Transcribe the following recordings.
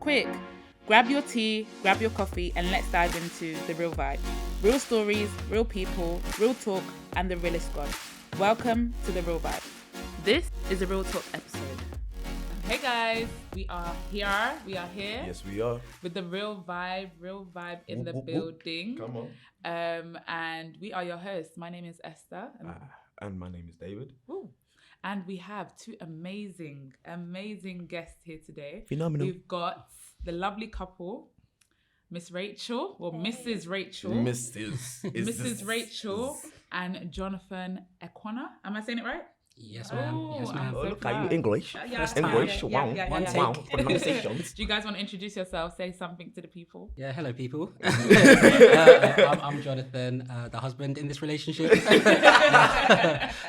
Quick, grab your tea, grab your coffee, and let's dive into the real vibe. Real stories, real people, real talk, and the realest squad. Welcome to the real vibe. This is a real talk episode. Hey guys, we are here. Yes, we are. With the real vibe in the building. Come on. And we are your hosts. My name is Esther. And my name is David. Ooh. And we have two amazing guests here today. Phenomenal. We've got the lovely couple, Miss Rachael, or Mrs. Rachel. Mrs. Rachel and Jonathan Ekwana. Am I saying it right? Yes, ma'am. Oh, ma'am. Oh, look, are you English? Yeah, English. yeah. Wow. Pronunciations. Do you guys want to introduce yourself? Say something to the people. Yeah, hello, people. I'm Jonathan, the husband in this relationship,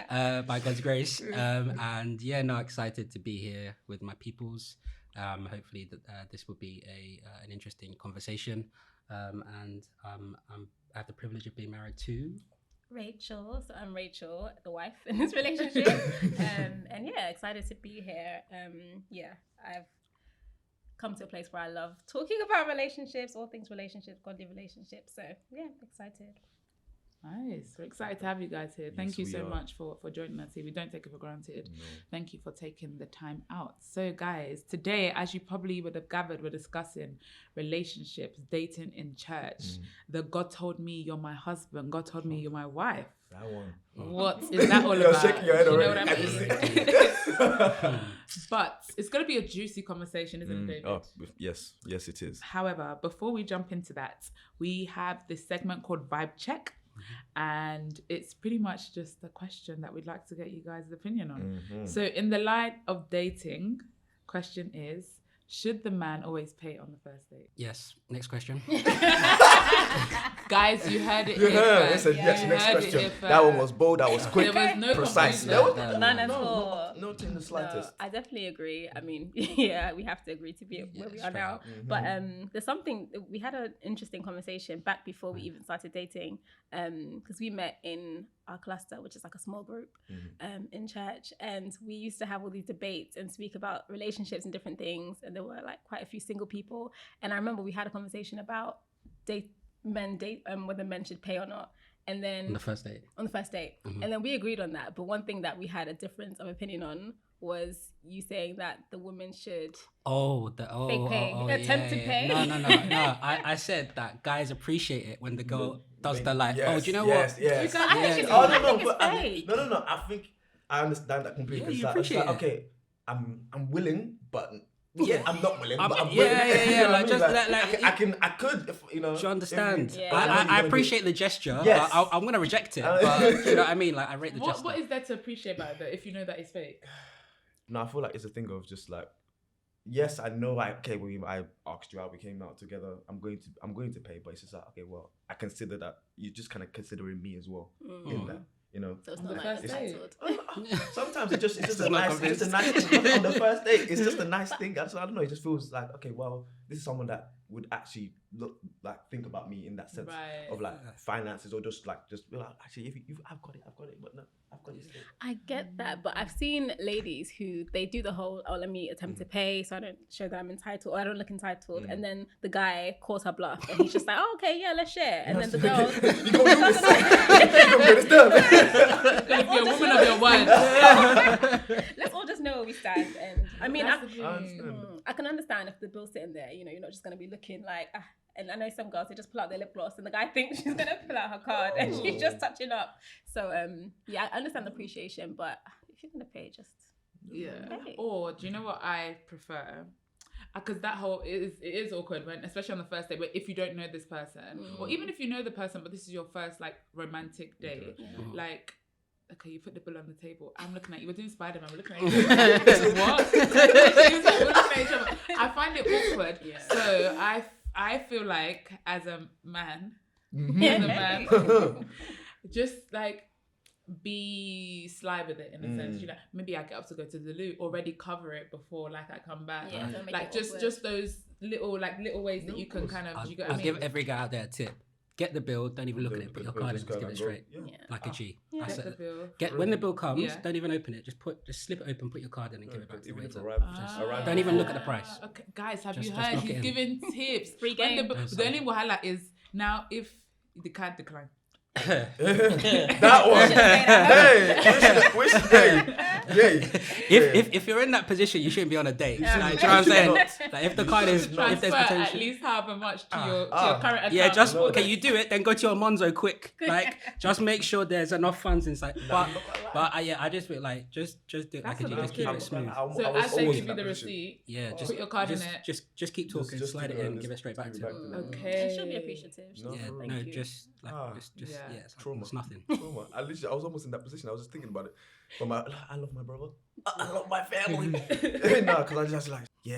by God's grace. Excited to be here with my peoples. Hopefully, this will be an interesting conversation. I have the privilege of being married to Rachael. So I'm Rachael, the wife in this relationship. Excited to be here. I've come to a place where I love talking about relationships, all things relationships, godly relationships. So yeah, excited. Nice. We're excited to have you guys here. Thank you so much for joining us here. We don't take it for granted. No. Thank you for taking the time out. So guys, today, as you probably would have gathered, we're discussing relationships, dating in church. The God told me you're my husband. God told me you're my wife. That one. What is that all about? Shaking your head you know already. what I mean? But it's going to be a juicy conversation, isn't it, David? Oh, yes, it is. However, before we jump into that, we have this segment called Vibe Check. And it's pretty much just a question that we'd like to get you guys' opinion on. So in the light of dating, question is, should the man always pay on the first date? Yes. Next question. Guys, you heard it. Next question. That one was bold. That was quick. There was no precise. None at all. Not in the slightest. No, I definitely agree. I mean, yeah, we have to agree to be where we are now. But there's something, we had an interesting conversation back before we even started dating, because we met in our cluster, which is like a small group in church, and we used to have all these debates and speak about relationships and different things, and there were like quite a few single people, and I remember we had a conversation about whether men should pay or not. And then on the first date. And then we agreed on that. But one thing that we had a difference of opinion on was you saying that the woman should fake pay. Attempt to pay. No. I said that guys appreciate it when the girl does the like, do you know what? Yes. No. I think I understand that completely. Yeah, you appreciate it. Okay, I'm willing, but I'm not willing. But I'm willing. Yeah. I could, if, you know. Do you understand? Yeah. I appreciate the gesture, yes. but I'm going to reject it. But, you know what I mean? Like, I rate the gesture. What is there to appreciate about it, though, if you know that it's fake? No, I feel like it's a thing of just like, yes, I know. Like, okay, when I asked you out, we came out together. I'm going to pay, but it's just like, okay, well, I consider that you're just kind of considering me as well in that. You know, so it's not like entitled. Sometimes it's just a nice thing on the first date. It's just a nice thing. I don't know. It just feels like, okay, well, this is someone that would actually think about me in that sense of like finances, or just be like, actually, if I've got it, but no, I've got it. I get that, but I've seen ladies who they do the whole, let me attempt to pay so I don't show that I'm entitled, or I don't look entitled, and then the guy calls her bluff, and he's just like, okay, yeah, let's share, and then the girl, you gonna do this? Like you're a woman of your word. Let's all just know where we stand. And I mean, I can understand if the bill's sitting there, you know, you're not just gonna be looking like. And I know some girls, they just pull out their lip gloss and the guy thinks she's going to pull out her card and she's just touching up. So, I understand the appreciation, but if you're going to pay, just pay. Or do you know what I prefer? Because that whole, it is awkward, when, especially on the first date, but if you don't know this person, or even if you know the person, but this is your first, like, romantic date, like, okay, you put the bill on the table. I'm looking at you. We're doing Spider-Man. We're looking at each other. What? We're looking at each other. I find it awkward. Yeah. So I feel like as a man, just like be sly with it in a sense. You know, maybe I get up to go to the loo, already cover it before like I come back. Yeah, like just those little ways that you can kind of. I'll give every guy out there a tip. get the bill, don't even look at it, put your card in, just give it straight. Like a G. That's Get it. the bill. When the bill comes, don't even open it. Just slip it open, put your card in, and give it back to the waiter. Arrive. Don't even look at the price. Okay, guys, have you Just heard? lock it He's in. giving tips. Free game. The only wahala is now if the card declines. That one. If you're in that position, you shouldn't be on a date. Like, do you know what I'm saying? Like, if the card is, if there's Transfer potential, at least however much to your current account. yeah, just okay. You do it, then go to your Monzo quick. Like, just make sure there's enough funds inside. But I just feel like just do it like a G. Just keep it smooth. So as they give you the receipt, just put your card in it. Just keep talking, slide it in, give it straight back to them. Okay. She'll be appreciative. Just it's trauma. It's nothing. Trauma. I was almost in that position. I was just thinking about it. But I love my brother. I love my family. No, because I just like, you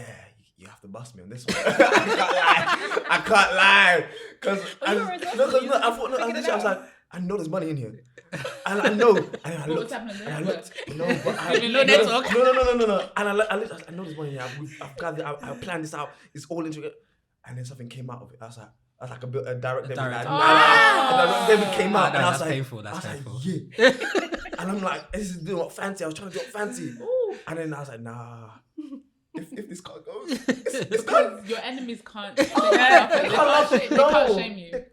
have to bust me on this one. I can't lie. Because I was like, I know there's money in here. And I know. And I looked. No, but no network. No. And I know there's money in here. I've gathered. I planned this out. It's all intricate. And then something came out of it. I was like a direct debit. Direct debit came out, and I was like, painful. That's painful. Yeah. And I'm like, this is doing what fancy. I was trying to do what fancy. And then I was like, nah. If this card goes, it's done. Your enemies can't. They can't shame you.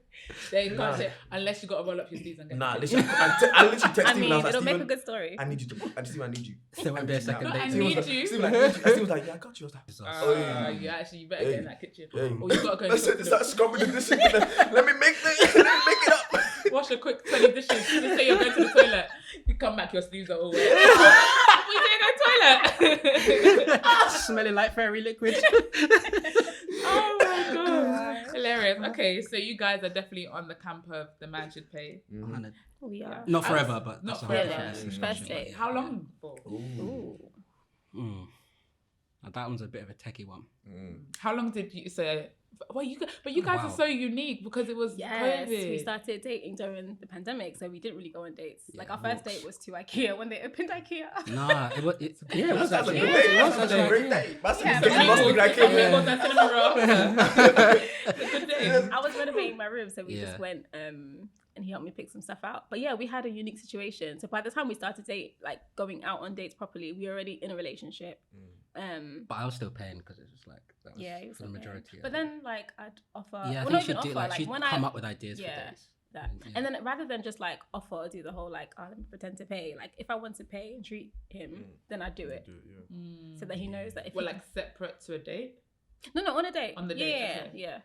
They can't say unless you got to roll up your sleeves and get. Nah, literally, I literally texted Steven. I was like, it'll make a Steven, good story. I need you to. Steven, I need you. There won't be a second date. I need you. Steven was like, yeah, I got you. I was like, you better get in that kitchen. Or you gotta go. Let's start scrubbing the dishes. Let me make it up. Wash a quick 20 dishes. Just say you're going to the toilet. You come back, your sleeves are all wet. We didn't go toilet. Smelling like fairy liquid. Oh my god. Hilarious. Okay, so you guys are definitely on the camp of the man should pay. We are. Not forever, but not that's forever. First date. How long for? That one's a bit of a techie one. How long did you say? Well, you guys are so unique because it was COVID. We started dating during the pandemic, so we didn't really go on dates. Like our first date was to IKEA when they opened IKEA. Nah, it was actually a great date. Must be like a good day. I was renovating my room, so we just went and he helped me pick some stuff out. But yeah, we had a unique situation. So by the time we started going out on dates properly, we were already in a relationship. But I was still paying because it was like that was for the majority. But then I'd offer. Yeah, I think she'd do she'd come up with ideas for dates. That. Yeah. And then rather than just offer or do the whole let me pretend to pay, if I want to pay and treat him, then I do it. So that he knows that if separate to a date? No, on a date. On the date. Yeah.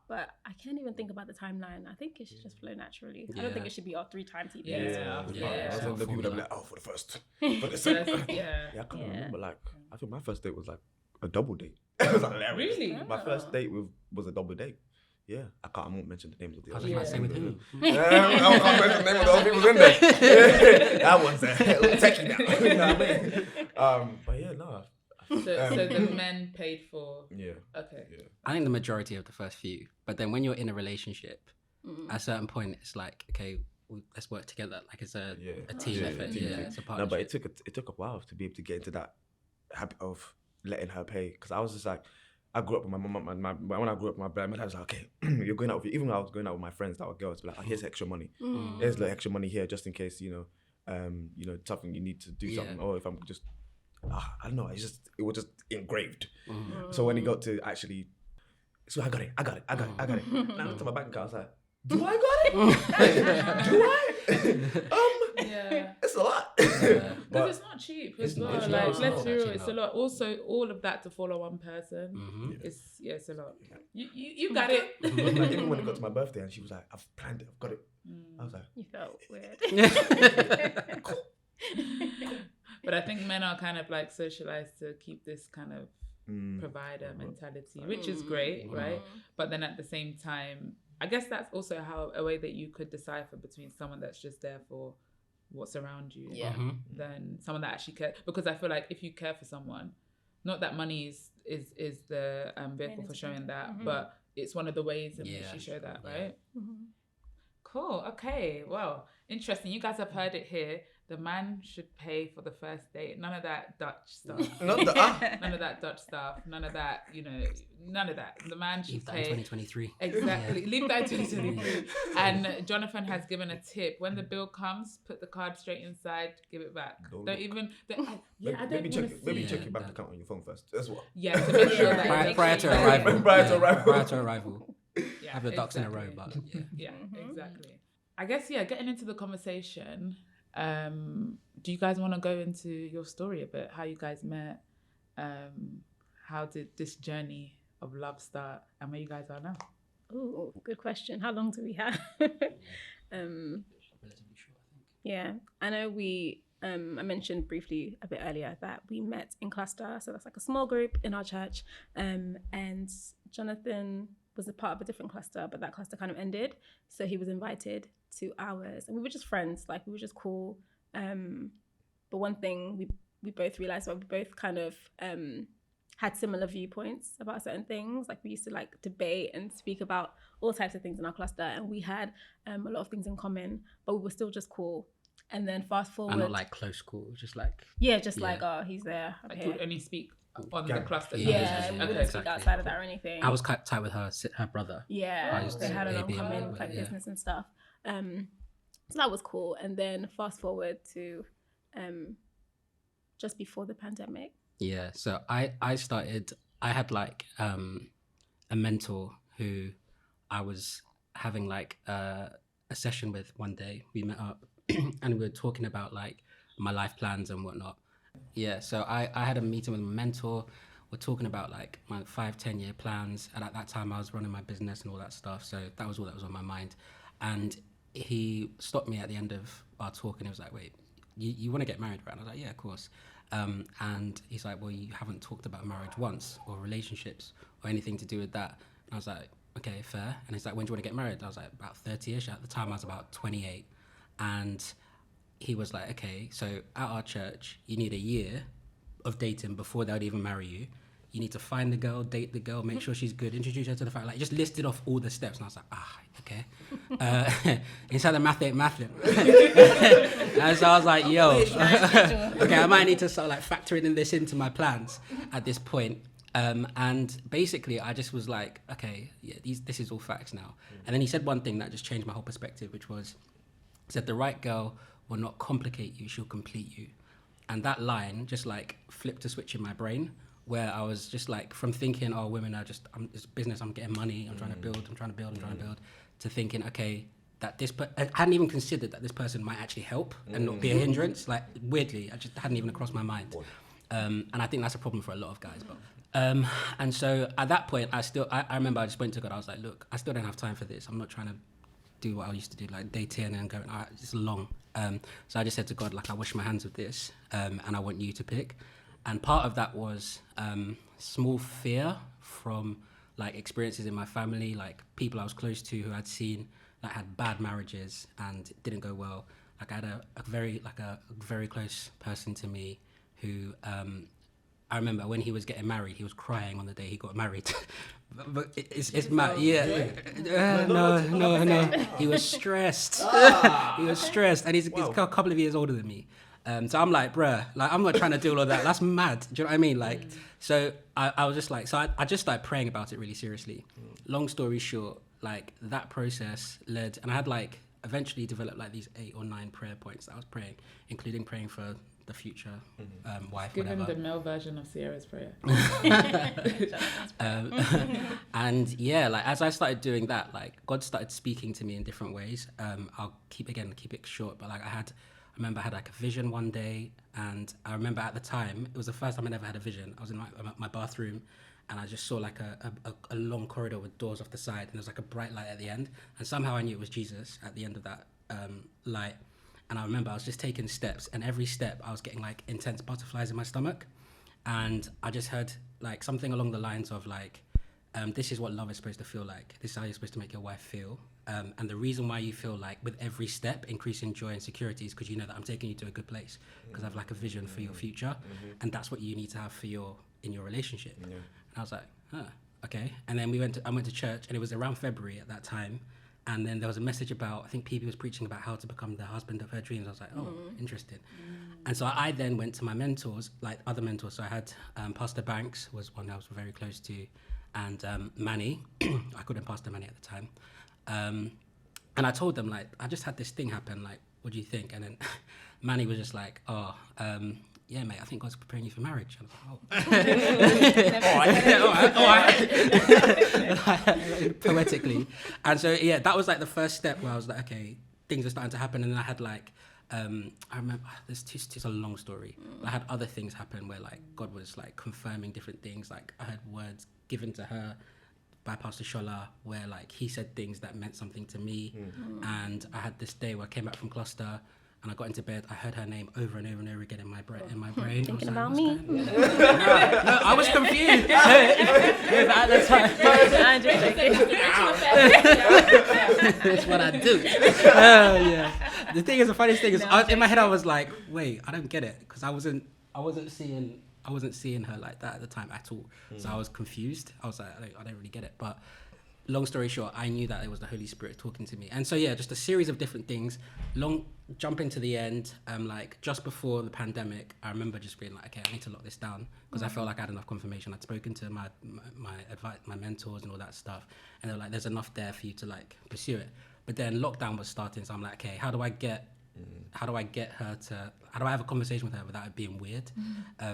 But I can't even think about the timeline. I think it should just flow naturally. I don't think it should be 3 times he pays. I was one of the people that be like, for the first. For the second. I can't remember. I think my first date was a double date. It was hilarious. Really? My first date was a double date. Yeah, I won't mention the names of the other people. I was say with who? I can't mention the name of the other people in there. That one's a techie now. You know what I mean? But yeah, no. So the men paid for. Yeah. Okay. Yeah. I think the majority of the first few, but then when you're in a relationship, at a certain point, it's like, okay, let's work together. Like it's a team effort. It's a partnership. No, but it took a while to be able to get into that habit of letting her pay, because I was just like, I grew up with my mom. When I grew up with my dad was like, okay, you're going out with, even when I was going out with my friends that were girls, be like, here's extra money. Here's the extra money here just in case something you need to do something, or if I'm just. I don't know. It was just engraved. So when he got to actually, so I got it. And I looked at my bank account. I was like, do I got it? Do I? It's a lot. Because it's not cheap as well. Let's be real, it's a lot. Also, all of that to follow one person, it's a lot. You got it. Even when it got to my birthday and she was like, I've planned it, I've got it. I was like, you felt weird. Cool. But I think men are kind of socialized to keep this kind of provider mentality, which is great, right? But then at the same time, I guess that's also a way that you could decipher between someone that's just there for what's around you, than someone that actually cares. Because I feel like if you care for someone, not that money is the vehicle for showing that, but it's one of the ways in which you show that, right? Cool. Okay. Well, interesting. You guys have heard it here. the man should pay for the first date. None of that Dutch stuff. Not the None of that Dutch stuff. None of that, none of that. The man should Leave that pay. in 2023. Exactly. Yeah. Leave that in 2023. And Jonathan has given a tip. When the bill comes, put the card straight inside, give it back. Maybe check your bank account on your phone first. That's what. Yeah, to make sure that prior to arrival. Prior to arrival. Yeah, have the ducks in a row, but yeah, exactly. I guess getting into the conversation. Do you guys want to go into your story a bit? How you guys met? How did this journey of love start, and where you guys are now? Oh, good question. How long do we have? relatively short, I think. Yeah, I know we. I mentioned briefly a bit earlier that we met in cluster, so that's like a small group in our church. And Jonathan was a part of a different cluster, but that cluster kind of ended, so he was invited to ours, and we were just friends. Like, we were just cool. But one thing we both realized, that we both kind of had similar viewpoints about certain things. Like, we used to like debate and speak about all types of things in our cluster, and we had a lot of things in common, but we were still just cool. And then fast forward, and not like close cool, just like like, oh, he's there. Like, you only speak on the cluster. Yeah, we wouldn't speak outside of that or anything. I was quite tight with her brother. Yeah, they had a lot in common, like business and stuff. So that was cool. And then fast forward to just before the pandemic. Yeah, so I had like a mentor who I was having like a session with one day. We met up and we were talking about like my life plans and whatnot. Yeah, so I had a meeting with my mentor. We're talking about like my 5-10 year plans, and at that time I was running my business and all that stuff, so that was all that was on my mind. And he stopped me at the end of our talk and he was like, wait, you want to get married, right? And I was like, yeah, of course. And he's like, well, you haven't talked about marriage once, or relationships, or anything to do with that. And I was like, okay, fair. And he's like, when do you want to get married? I was like, about 30ish. At the time I was about 28. And he was like, okay, so at our church, you need a year of dating before they'll even marry you. You need to find the girl, date the girl, make sure she's good, introduce her to the family. Like, he just listed off all the steps. And I was like, okay. Inside the math ain't mathin'. And so I was like, yo, okay, I might need to start like factoring this into my plans at this point. And basically I just was like, okay, yeah, this is all facts now. And then he said one thing that just changed my whole perspective, which was, he said, the right girl will not complicate you, she'll complete you. And that line just like flipped a switch in my brain, where I was just like, from thinking, oh, women are just, it's business, I'm getting money, I'm trying to build, to thinking, okay, that I hadn't even considered that this person might actually help and not be a hindrance. Like, weirdly, I just hadn't even crossed my mind. And I think that's a problem for a lot of guys. But and so at that point, I remember I just went to God, I was like, look, I still don't have time for this. I'm not trying to do what I used to do, like dating and going, it's long. So I just said to God, like, I wash my hands of this, and I want you to pick. And part of that was small fear from like experiences in my family, like people I was close to who I'd seen that had bad marriages and it didn't go well. Like, I had a very close person to me who I remember when he was getting married, he was crying on the day he got married. But it's mad, yeah. No. He was stressed. He was stressed, and he's a couple of years older than me. So I'm like, bruh, like, I'm not trying to do all of that. That's mad. Do you know what I mean? Like, so I was just like, I just started praying about it really seriously. Long story short, like, that process led, and I had like eventually developed like these 8 or 9 prayer points that I was praying, including praying for the future wife, Give whatever. him the male version of Sierra's prayer. And yeah, like, as I started doing that, like, God started speaking to me in different ways. I'll keep it short, but like, I remember I had like a vision one day, and I remember at the time, it was the first time I ever had a vision. I was in my bathroom, and I just saw like a long corridor with doors off the side, and there was like a bright light at the end, and somehow I knew it was Jesus at the end of that light. And I remember I was just taking steps, and every step I was getting like intense butterflies in my stomach, and I just heard like something along the lines of like, this is what love is supposed to feel like. This is how you're supposed to make your wife feel. And the reason why you feel like with every step increasing joy and security is because you know that I'm taking you to a good place, because I have like a vision for your future, and that's what you need to have in your relationship. And I was like, okay. And then I went to church, and it was around February at that time, And then there was a message about, I think PB was preaching about how to become the husband of her dreams. I was like, oh, interesting. And so I then went to my mentors, like other mentors. So I had Pastor Banks was one I was very close to, and Manny. I called him Pastor Manny at the time. And I told them, like, I just had this thing happen. Like, what do you think? And then Manny was just like, yeah, mate, I think God's preparing you for marriage. And I was like, all right. Poetically. And so, yeah, that was like the first step where I was like, okay, things are starting to happen. And then I had like, I remember, it's a long story. But I had other things happen where like God was like confirming different things. Like I had words given to her by Pastor Shola where like he said things that meant something to me. And I had this day where I came back from Gloucester, and I got into bed, I heard her name over and over and over again in my brain. Thinking about me? No, I was confused. At the time. That's what I do. Yeah. The thing is, the funniest thing is, in my head, I was like, wait, I don't get it. Because I wasn't seeing her like that at the time at all. So I was confused. I was like, I don't really get it. But long story short, I knew that it was the Holy Spirit talking to me. And so, yeah, just a series of different things. Jumping to the end, like just before the pandemic, I remember just being like, okay, I need to lock this down, because I felt like I had enough confirmation. I'd spoken to my advice, my mentors and all that stuff. And they were like, there's enough there for you to like pursue it. But then lockdown was starting. So I'm like, okay, how do I have a conversation with her without it being weird?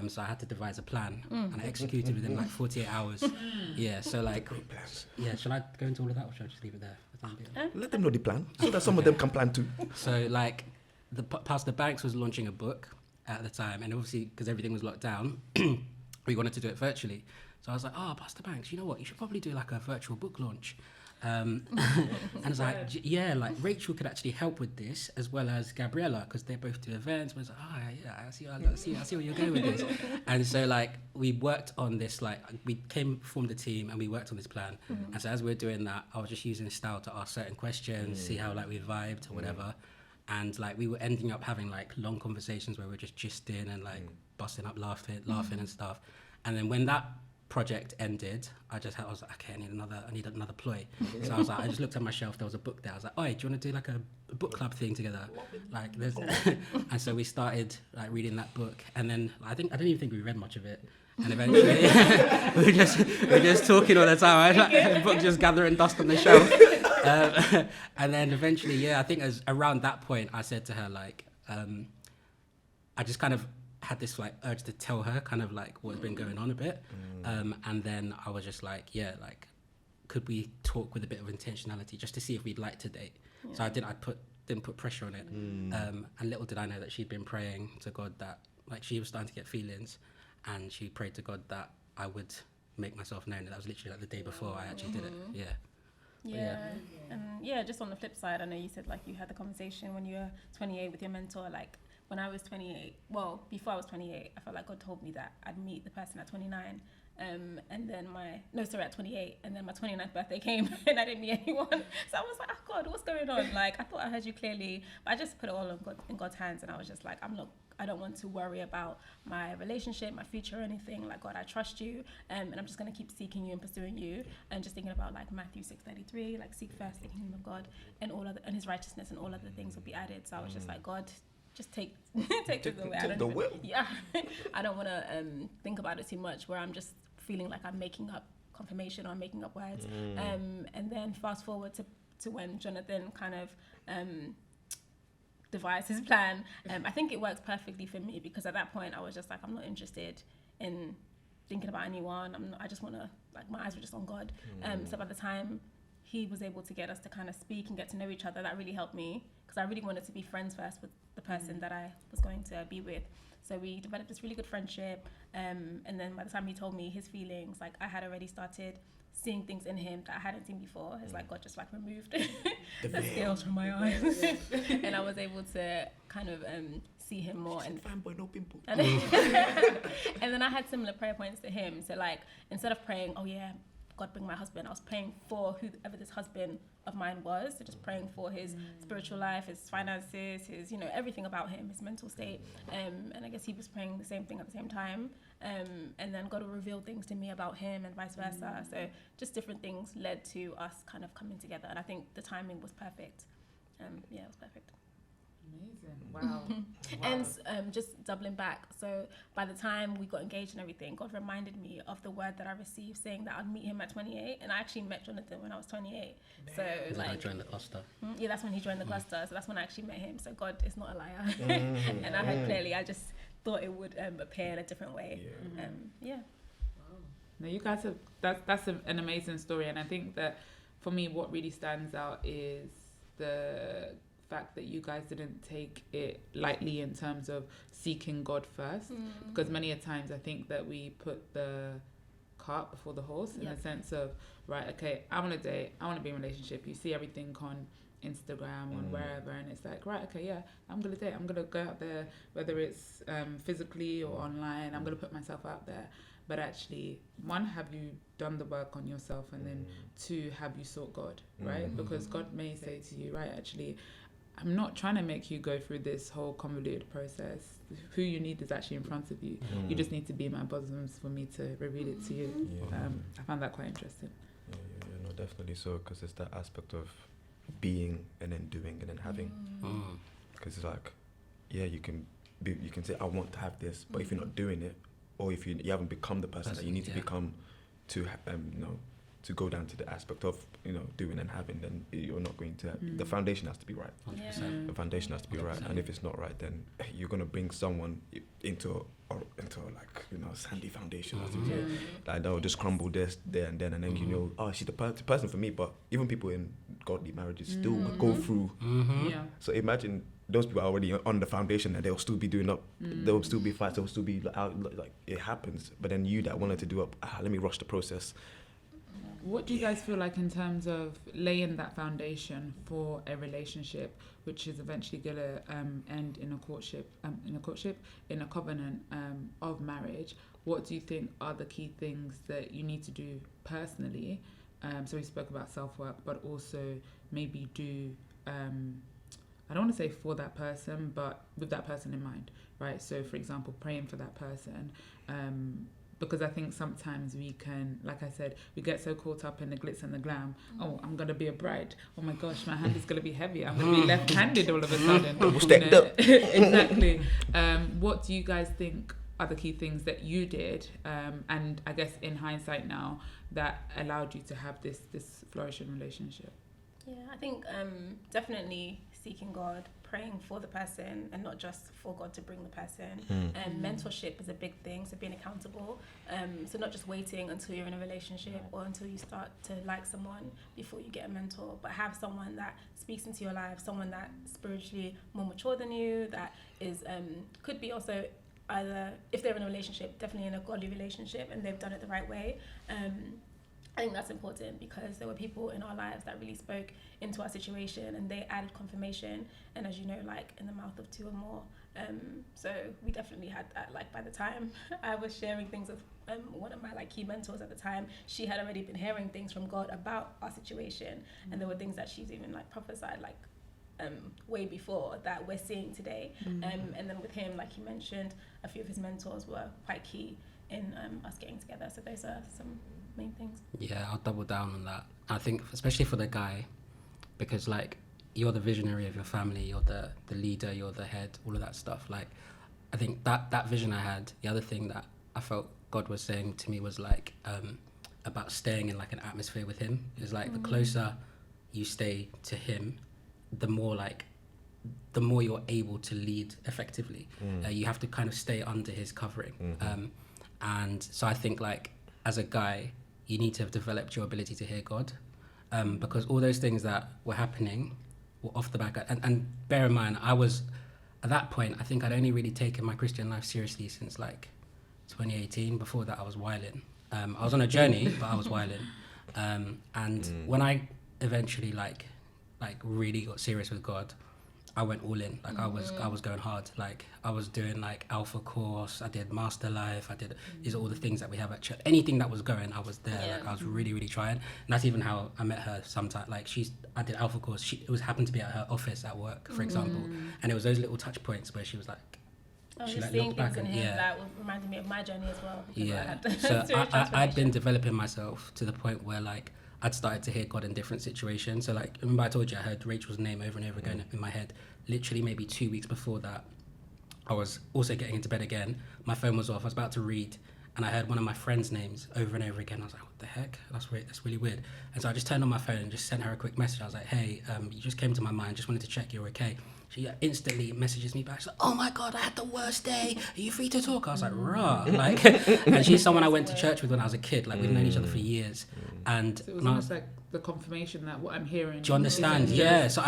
So I had to devise a plan, and I executed within like 48 hours. Yeah, so like, yeah, shall I go into all of that, or should I just leave it there? Let them know the plan, so that some of them can plan too. So like, Pastor Banks was launching a book at the time, and obviously because everything was locked down, we wanted to do it virtually. So I was like, Pastor Banks, you know what? You should probably do like a virtual book launch. And I was like, yeah, like Rachael could actually help with this, as well as Gabriella, because they both do events. I was like, yeah, I see where you're going with this. And so like we worked on this, like we formed a team and we worked on this plan. And so as we were doing that, I was just using style to ask certain questions, see how like we vibed or whatever. And like we were ending up having like long conversations where we were just gisting and like busting up laughing and stuff. And then when that project ended, I was like, okay, I need another ploy. So I was like, I just looked at my shelf, there was a book there. I was like, oh, do you want to do like a book club thing together? Like there's and so we started like reading that book, and then I didn't even think we read much of it. And eventually we're just talking all the time. Like, the book just gathering dust on the shelf. And then eventually, yeah, I think as around that point I said to her like, I just kind of had this like urge to tell her kind of like what's been going on a bit. And then I was just like, yeah, like could we talk with a bit of intentionality just to see if we'd like to date? So I didn't put pressure on it. And little did I know that she'd been praying to God that like she was starting to get feelings, and she prayed to God that I would make myself known. And that was literally like the day before I actually did it. And just on the flip side, I know you said like you had the conversation when you were 28 with your mentor. Like when I was 28, well, before I was 28, I felt like God told me that I'd meet the person at 29. And then at 28, and then my 29th birthday came and I didn't meet anyone. So I was like, oh God, what's going on? Like I thought I heard you clearly, but I just put it all in God's hands, and I was just like, I don't want to worry about my relationship, my future, or anything. Like, God, I trust you, and I'm just going to keep seeking you and pursuing you, and just thinking about like Matthew 6:33, like seek first the kingdom of God and his righteousness, and all other things will be added. So I was just like, God, just take the wheel. I don't want to think about it too much, where I'm just feeling like I'm making up confirmation or I'm making up words. And then fast forward to when Jonathan kind of devised his plan. I think it works perfectly for me, because at that point I was just like, I'm not interested in thinking about anyone. I just want to, like, my eyes were just on God. So by the time he was able to get us to kind of speak and get to know each other, that really helped me, because I really wanted to be friends first with the person that I was going to be with. So we developed this really good friendship. And then by the time he told me his feelings, like I had already started seeing things in him that I hadn't seen before. It's like God just like removed the scales from my eyes. And I was able to kind of see him more. And fanboy, no pimple. And then I had similar prayer points to him. So like, instead of praying, oh yeah, God bring my husband. I was praying for whoever this husband of mine was. So just praying for his spiritual life, his finances, his, everything about him, his mental state. And I guess he was praying the same thing at the same time. And then God will reveal things to me about him and vice versa. So just different things led to us kind of coming together. And I think the timing was perfect. It was perfect. Amazing. Wow. And just doubling back, so by the time we got engaged and everything, God reminded me of the word that I received saying that I'd meet him at 28, and I actually met Jonathan when I was 28. So I joined the cluster. Yeah, that's when he joined the cluster. So that's when I actually met him. So God is not a liar. And I heard clearly. I just thought it would appear in a different way. Wow. No, you guys have that's an amazing story, and I think that for me, what really stands out is the fact that you guys didn't take it lightly in terms of seeking God first, because many a times I think that we put the cart before the horse in the sense of, right, okay, I want to date, I want to be in a relationship. You see everything on Instagram, on wherever, and it's like, right, okay, yeah, I'm gonna date, I'm gonna go out there, whether it's physically or online, I'm gonna put myself out there. But actually, one, have you done the work on yourself, and then two, have you sought God, right? Because God may say to you, right, actually, I'm not trying to make you go through this whole convoluted process. Who you need is actually in front of you. You just need to be in my bosoms for me to reveal it to you. I found that quite interesting. No, definitely so, because it's that aspect of being and then doing and then having. Because it's like, you can say, I want to have this, but if you're not doing it, or if you haven't become the person that you need to become to to go down to the aspect of doing and having, then you're not going to. The foundation has to be right. 100%. The foundation has to be 100%. Right, and if it's not right, then you're gonna bring someone into like sandy foundation. Like they'll just crumble this, there, and then she's the person for me. But even people in godly marriages still go through. So imagine those people are already on the foundation, and they'll still be doing up. There will still be fights. There will still be out. Like it happens. But then you that wanted to do up, let me rush the process. What do you guys feel like in terms of laying that foundation for a relationship, which is eventually gonna end in a covenant of marriage? What do you think are the key things that you need to do personally? So we spoke about self-work, but also maybe do, I don't want to say for that person, but with that person in mind, right? So for example, praying for that person, because I think sometimes we can, like I said, we get so caught up in the glitz and the glam. Oh, I'm going to be a bride. Oh my gosh, my hand is going to be heavy. I'm going to be left-handed all of a sudden. Exactly. What do you guys think are the key things that you did, and I guess in hindsight now, that allowed you to have this flourishing relationship? Yeah, I think definitely seeking God, praying for the person, and not just for God to bring the person. And mentorship is a big thing, so being accountable. So not just waiting until you're in a relationship or until you start to like someone before you get a mentor, but have someone that speaks into your life, someone that's spiritually more mature than you, that is could be also either, if they're in a relationship, definitely in a godly relationship and they've done it the right way. I think that's important because there were people in our lives that really spoke into our situation and they added confirmation. And as you know, like in the mouth of two or more. So we definitely had that. Like by the time I was sharing things with one of my like key mentors at the time, she had already been hearing things from God about our situation. And there were things that she's even like prophesied like way before that we're seeing today. And then with him, like you mentioned, a few of his mentors were quite key in us getting together. So those are some main things. Yeah, I'll double down on that. I think especially for the guy, because like you're the visionary of your family, you're the leader, you're the head, all of that stuff. Like I think that vision I had, the other thing that I felt God was saying to me was like about staying in like an atmosphere with him. Is like the closer you stay to him, the more you're able to lead effectively. You have to kind of stay under his covering. And so I think like as a guy, you need to have developed your ability to hear God, because all those things that were happening were off the back. And bear in mind, I was, at that point, I think I'd only really taken my Christian life seriously since like 2018. Before that, I was wilding. I was on a journey, but I was wilding. And when I eventually like really got serious with God, I went all in. Like I was going hard. Like I was doing like Alpha course. I did Master Life. I did these are all the things that we have at church. Anything that was going, I was there. Like I was really, really trying. And that's even how I met her sometime. Like I did Alpha course. It happened to be at her office at work, for example. And it was those little touch points where she was like, she just seeing things in him that reminded me of my journey as well. Yeah. So I'd been developing myself to the point where like I'd started to hear God in different situations. So like, remember I told you I heard Rachel's name over and over again in my head. Literally maybe 2 weeks before that, I was also getting into bed again. My phone was off. I was about to read, and I heard one of my friends' names over and over again. I was like, what the heck? That's really weird. And so I just turned on my phone and just sent her a quick message. I was like, hey, you just came to my mind. Just wanted to check you're okay. She instantly messages me back. She's like, oh my God, I had the worst day. Are you free to talk? I was like, rah. Like, and she's someone I went to church with when I was a kid. Like, we've known each other for years. And so it was almost like the confirmation that what I'm hearing. Do you understand? Yeah. So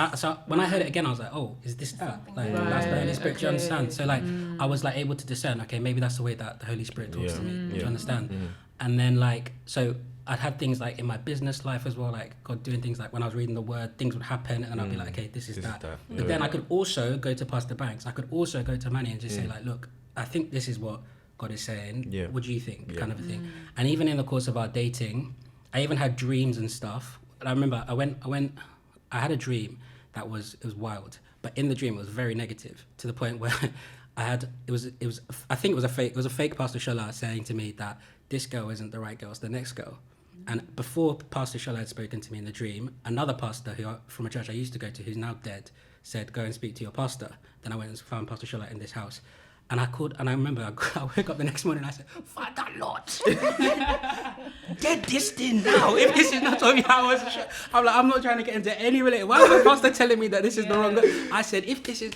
when I heard it again, I was like, oh, is this that? Like, that's the Holy Spirit. Do you understand? So like, I was like able to discern, okay, maybe that's the way that the Holy Spirit talks to me. Do you understand? And then like, so I'd have things like in my business life as well, like God doing things like when I was reading the word, things would happen and I'd be like, okay, this is that. But then I could also go to Pastor Banks. I could also go to Manny and just say like, look, I think this is what God is saying. Yeah. What do you think? Kind of a thing. And even in the course of our dating, I even had dreams and stuff. And I remember I had a dream that was wild, but in the dream it was very negative to the point where I think it was a fake Pastor Shola saying to me that this girl isn't the right girl, it's the next girl. And before Pastor Shola had spoken to me in the dream, another pastor from a church I used to go to, who's now dead, said, go and speak to your pastor. Then I went and found Pastor Shola in this house. And I remember I woke up the next morning and I said, Father Lord, get this thing now. If this is not on your house, I'm like, I'm not trying to get into any relationship. Why is my pastor telling me that this is the wrong girl? I said, if this is,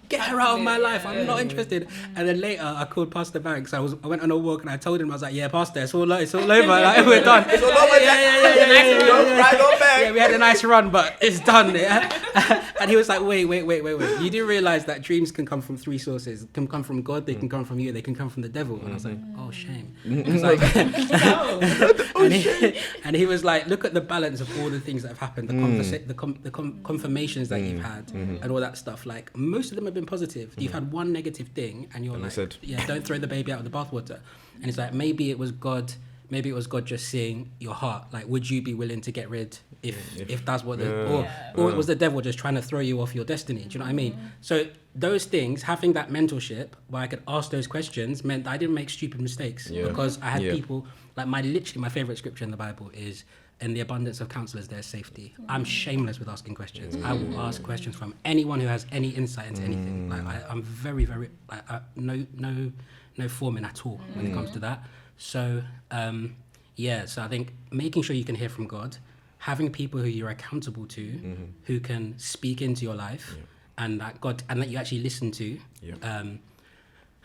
get her out of my life. I'm not interested. And then later I called Pastor Banks. I went on a walk and I told him, I was like, yeah, Pastor, it's all over. Like, we're done. It's all over. Yeah, we had a nice run, but it's done. Yeah. And he was like, wait. You do realize that dreams can come from three sources. It can come from God, they can come from you, they can come from the devil. And I was like, oh, shame. Like, and he was like, look at the balance of all the things that have happened, the confirmations that you've had and all that stuff. Like, most of them have been positive. You've had one negative thing and you're don't throw the baby out with the bathwater. And it's like, maybe it was God just seeing your heart. Like, would you be willing to get rid if that's what or it was the devil just trying to throw you off your destiny? Do you know what I mean? So those things, having that mentorship where I could ask those questions meant that I didn't make stupid mistakes because I had people like my favorite scripture in the Bible is, in the abundance of counselors, there's safety. I'm shameless with asking questions. I will ask questions from anyone who has any insight into anything. Like I'm very, very no forming at all when it comes to that. So so I think making sure you can hear from God, having people who you're accountable to, who can speak into your life, and that you actually listen to.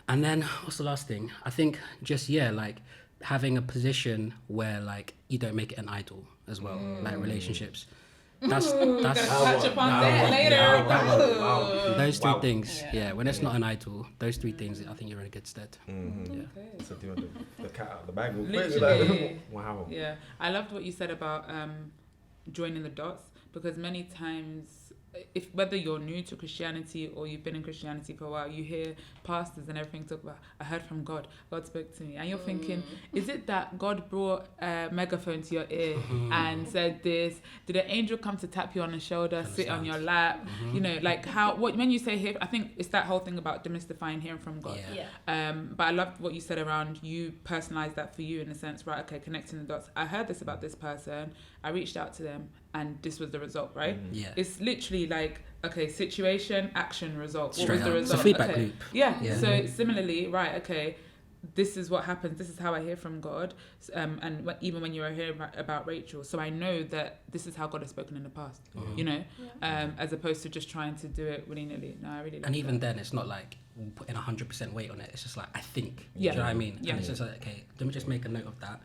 And then what's the last thing? I think just like having a position where like you don't make it an idol as well, like relationships. That's touch upon that later. Those three things, when it's not an idol, those three things, I think you're in a good stead. So do you want the cat out of the bag? Literally. Wow. Yeah, I loved what you said about joining the dots, because many times, if whether you're new to Christianity or you've been in Christianity for a while, you hear pastors and everything talk about, I heard from God spoke to me, and you're thinking, is it that God brought a megaphone to your ear and said this? Did an angel come to tap you on the shoulder, sit on your lap? You know, like when you say hear, I think it's that whole thing about demystifying hearing from God. But I loved what you said around you personalized that for you in a sense, right? Okay, connecting the dots. I heard this about this person, I reached out to them, and this was the result, right? It's literally like, okay, situation, action, result. What was the result? It's a feedback loop. Yeah. So similarly, right, okay, this is what happens. This is how I hear from God. And even when you were hearing about Rachel, so I know that this is how God has spoken in the past, you know, as opposed to just trying to do it willy-nilly. No, I really like And even that. then, it's not like putting 100% weight on it. It's just like, I think. Do you know what I mean? And it's just like, okay, let me just make a note of that.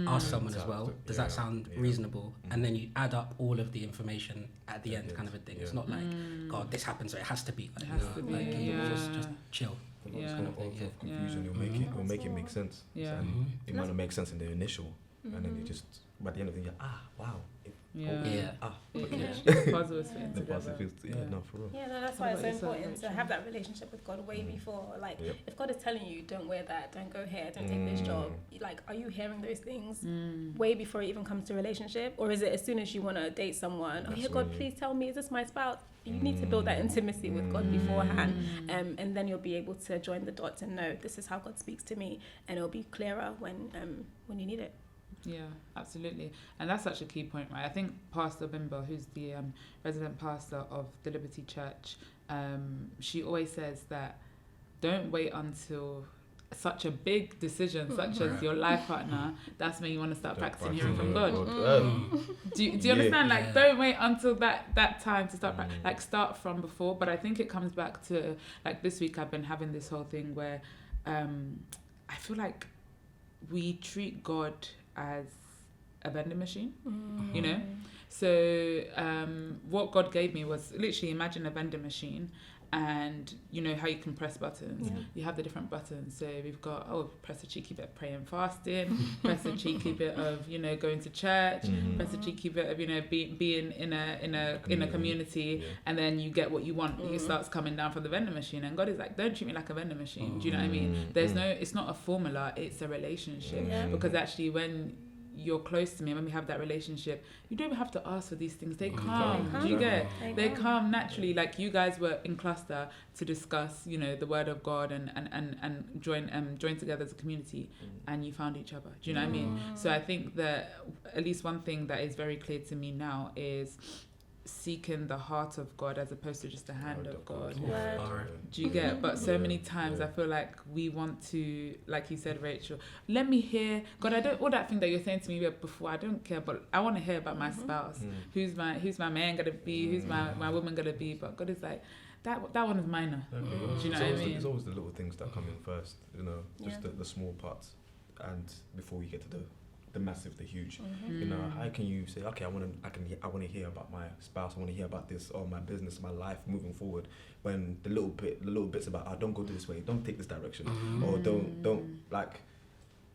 Ask someone as well, does that sound reasonable? And then you add up all of the information at the end, kind of a thing. It's not like, God, this happens, so it has to be. Like, it has to be. Like, just chill. It's kind of confusion. It'll make it make sense. And it might not make sense in the initial, and then you just by the end of the year, wow, The puzzle is fitting together. No, for real. Yeah, no, that's why it's so important to have that relationship with God way before. Like, if God is telling you, don't wear that, don't go here, don't take this job, like, are you hearing those things way before it even comes to a relationship? Or is it as soon as you want to date someone, God, please tell me, is this my spouse? You need to build that intimacy with God beforehand, and then you'll be able to join the dots and know this is how God speaks to me, and it'll be clearer when you need it. Yeah, absolutely. And that's such a key point, right? I think Pastor Bimbo, who's the resident pastor of the Liberty Church, she always says that don't wait until such a big decision, such as your life partner, that's when you want to start practicing hearing from God. Do you understand? Like, don't wait until that time to start, like, start from before. But I think it comes back to, like, this week I've been having this whole thing where I feel like we treat God as a vending machine, you know? So what God gave me was literally, imagine a vending machine, and you know how you can press buttons. You have the different buttons. So we've got, press a cheeky bit of praying and fasting, press a cheeky bit of, you know, going to church, press a cheeky bit of, you know, being in a community, and then you get what you want. It starts coming down from the vending machine, and God is like, don't treat me like a vending machine. Do you know what I mean? It's not a formula, it's a relationship. Because actually when you're close to me, when we have that relationship, you don't even have to ask for these things. They come. Do you get? They come naturally. Like, you guys were in cluster to discuss, you know, the word of God and join together as a community, and you found each other. Do you know what I mean? So I think that at least one thing that is very clear to me now is seeking the heart of God as opposed to just the hand of God. Do you get? But so many times I feel like we want to, like you said, Rachel, let me hear God. I don't, all that thing that you're saying to me before, I don't care, but I want to hear about my spouse. Who's my man gonna be? Who's my woman gonna be? But God is like, that one is minor. Do you know what I mean? It's always the little things that come in first, you know, just the small parts, and before you get to the massive, the huge. You know, how can you say, okay, I want to hear about my spouse, I want to hear about this, or my business, my life moving forward, when the little bits about, don't go this way, don't take this direction, or don't like,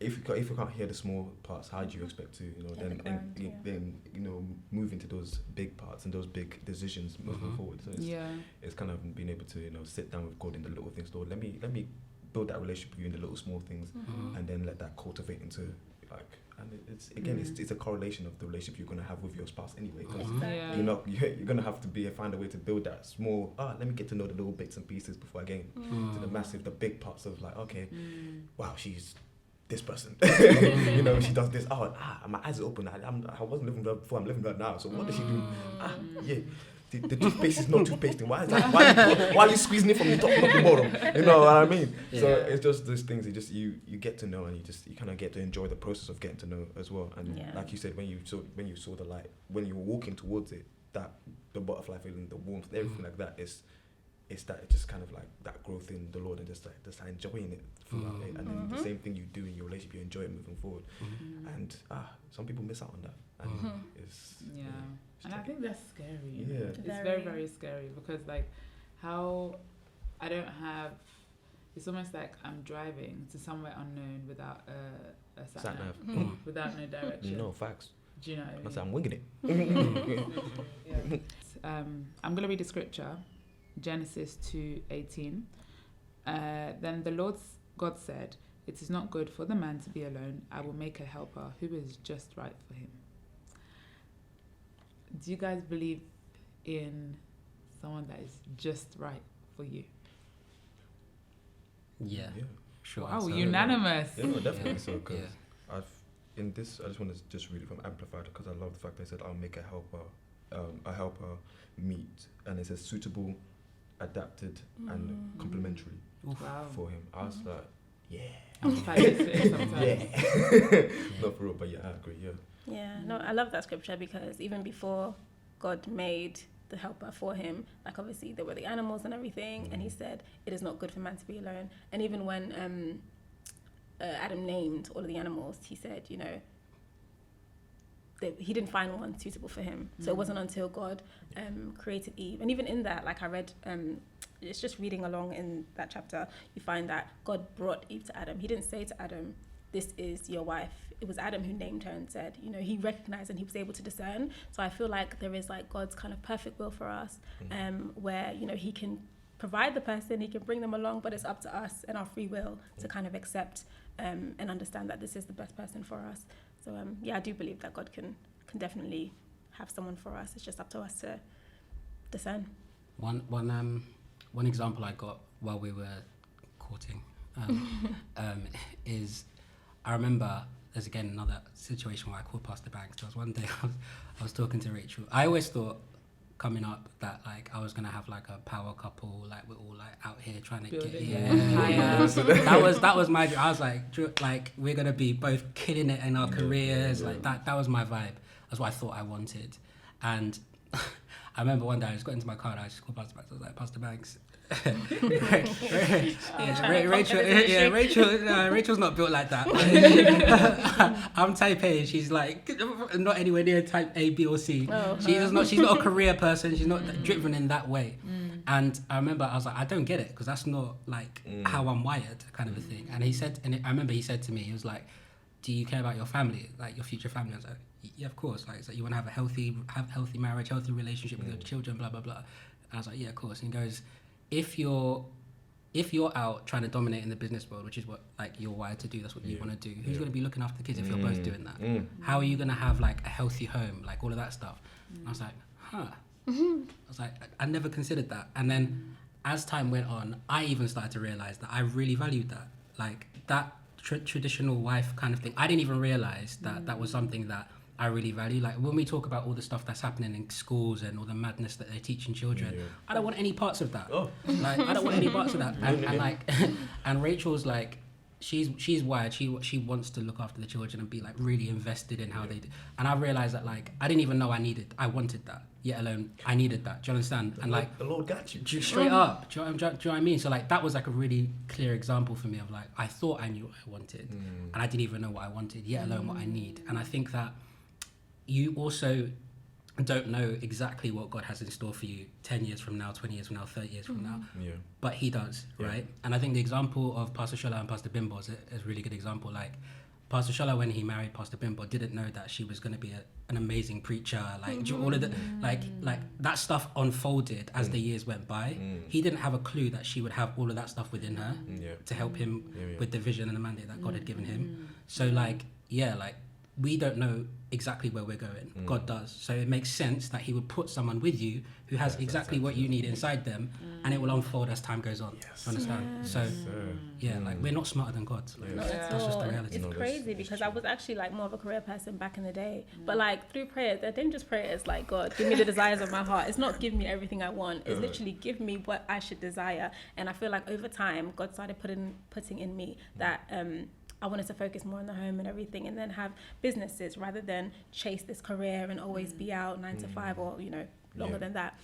if you can't hear the small parts, how do you expect to, you know, then you know, move into those big parts and those big decisions moving forward. So it's kind of being able to, you know, sit down with God in the little things. Lord, let me build that relationship with you in the little small things, and then let that cultivate into, like, and it's a correlation of the relationship you're gonna have with your spouse anyway. You're gonna have to find a way to build that small. Let me get to know the little bits and pieces before I get into the massive, the big parts of, like, okay, wow, she's this person. You know, she does this. My eyes are open. I wasn't living with her before. I'm living with her now. So what does she do? The toothpaste is not toothpasting. Why is that? Why are you squeezing it from the top, not the bottom? You know what I mean? So it's just those things. You get to know, and you kind of get to enjoy the process of getting to know as well. And like you said, when you saw the light, when you were walking towards it, that the butterfly feeling, the warmth, everything like that is. It's that, it's just kind of like that growth in the Lord, and just enjoying it throughout it. And then the same thing you do in your relationship, you enjoy it moving forward. And some people miss out on that. And and I think that's scary. It's very, very scary, because, like, how I don't have, it's almost like I'm driving to somewhere unknown without a sat nav, without no direction. No, facts. Do you know what I mean? I'm winging it. I'm going to read a scripture, Genesis 2:18. Then the Lord God said, "It is not good for the man to be alone. I will make a helper who is just right for him." Do you guys believe in someone that is just right for you? Yeah. Sure. Wow, unanimous. Yeah, no, definitely so. Because I just want to just read it from Amplified, because I love the fact they said, "I'll make a helper meet," and it says suitable, adapted, and complementary for him. I was like, not for real, but I agree. No, I love that scripture, because even before God made the helper for him, like, obviously there were the animals and everything, and he said it is not good for man to be alone. And even when Adam named all of the animals, he said, you know, he didn't find one suitable for him. So it wasn't until God created Eve. And even in that, like, I read, it's just reading along in that chapter, you find that God brought Eve to Adam. He didn't say to Adam, this is your wife. It was Adam who named her and said, you know, he recognized and he was able to discern. So I feel like there is like God's kind of perfect will for us, where, you know, he can provide the person, he can bring them along, but it's up to us and our free will to kind of accept and understand that this is the best person for us. So I do believe that God can definitely have someone for us. It's just up to us to discern. One example I got while we were courting is, I remember there's again another situation where I called Pastor Banks. There was one day I was talking to Rachel. I always thought coming up that like I was gonna have like a power couple, like we're all like out here trying to that was my dream. I was like we're gonna be both killing it in our careers, like that was my vibe. That's what I thought I wanted. And I remember one day I just got into my car and I just called Pastor Banks. I was like, Pastor Banks, Rachel's not built like that. I'm type A, she's like not anywhere near type A, B or C. She's not a career person, she's not driven in that way. And I remember I was like, I don't get it, because that's not like how I'm wired, kind of a thing. And I remember he said to me, he was like, do you care about your family, like your future family? I was like, yeah, of course. Like, so you want to have a healthy marriage, healthy relationship with your children, blah blah blah. And I was like, yeah, of course. And he goes, if you're out trying to dominate in the business world, which is what like you're wired to do, that's what you want to do, who's going to be looking after the kids if you're both doing that? How are you going to have like a healthy home, like all of that stuff? And I was like, I was like, I never considered that. And then as time went on, I even started to realize that I really valued that, like that traditional wife kind of thing. I didn't even realize that that was something that I really value. Like when we talk about all the stuff that's happening in schools and all the madness that they're teaching children, I don't want any parts of that. Like I don't want any parts of that. And like, and Rachel's like, she's wired. She wants to look after the children and be like really invested in how they do. And I realized that like I didn't even know I wanted that, yet alone I needed that. Do you understand? And like the Lord got you straight up. Do you know what I mean? So like that was like a really clear example for me of like I thought I knew what I wanted, and I didn't even know what I wanted, yet alone what I need. And I think that you also don't know exactly what God has in store for you 10 years from now, 20 years from now, 30 years from now. But he does, right? And I think the example of Pastor Shola and Pastor Bimbo is a really good example. Like Pastor Shola, when he married Pastor Bimbo, didn't know that she was going to be an amazing preacher. Like all of the like that stuff unfolded as the years went by. He didn't have a clue that she would have all of that stuff within her to help him with the vision and the mandate that God had given him. So like we don't know exactly where we're going. God does. So it makes sense that he would put someone with you who has exactly what you need inside them, and it will unfold as time goes on. Understand? So like we're not smarter than God. That's just the reality. It's crazy because I was actually like more of a career person back in the day, but like through prayer, the dangerous prayer is like, God, give me the desires of my heart. It's not give me everything I want. It's literally give me what I should desire. And I feel like over time, God started putting in me that I wanted to focus more on the home and everything, and then have businesses rather than chase this career and always be out 9 to 5 or, you know, longer than that.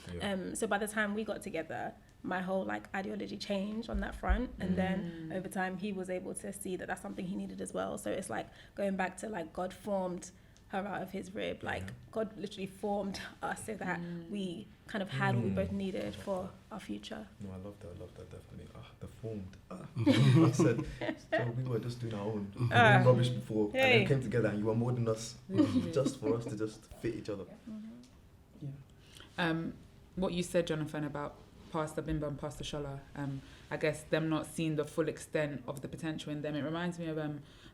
So by the time we got together, my whole like ideology changed on that front. And then over time, he was able to see that that's something he needed as well. So it's like going back to like God formed her out of his rib. Like God literally formed us so that we kind of had what we both needed for our future. No, I love that definitely. The formed. I said, so we were just doing our own rubbish before, and then came together, and you were molding us just for us to just fit each other. What you said, Jonathan, about Pastor Bimbo and Pastor Shola, I guess them not seeing the full extent of the potential in them. It reminds me of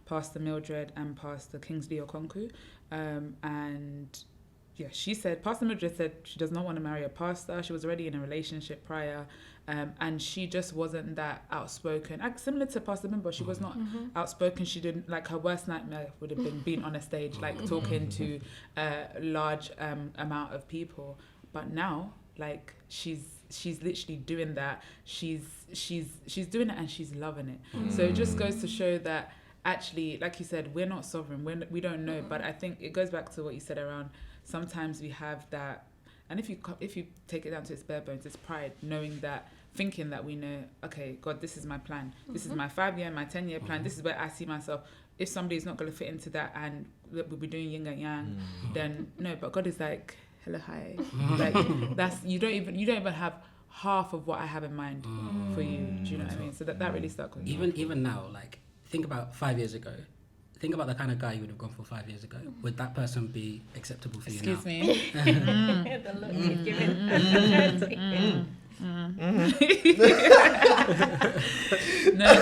Pastor Mildred and Pastor Kingsley Okonkwo, and yeah, Pastor Mildred said she does not want to marry a pastor. She was already in a relationship prior, and she just wasn't that outspoken. Similar to Pastor Bimbo, she was not outspoken. She didn't, like, her worst nightmare would have been being on a stage, like talking to a large amount of people. But now, like, she's literally doing that. She's doing it and she's loving it. So it just goes to show that actually, like you said, we're not sovereign. We don't know. But I think it goes back to what you said around sometimes we have that, and if you take it down to its bare bones, it's pride, knowing that, thinking that we know, okay, God, this is my plan. This is my 5-year, my 10-year plan. This is where I see myself. If somebody's not going to fit into that and we'll be doing yin and yang, then no. But God is like, hello, hi. Like that's you don't even have half of what I have in mind for you. Do you know what I mean? So that really stuck with me. Even now, like think about 5 years ago, think about the kind of guy you would have gone for 5 years ago. Would that person be acceptable for you now? Excuse me. The look he's given. No,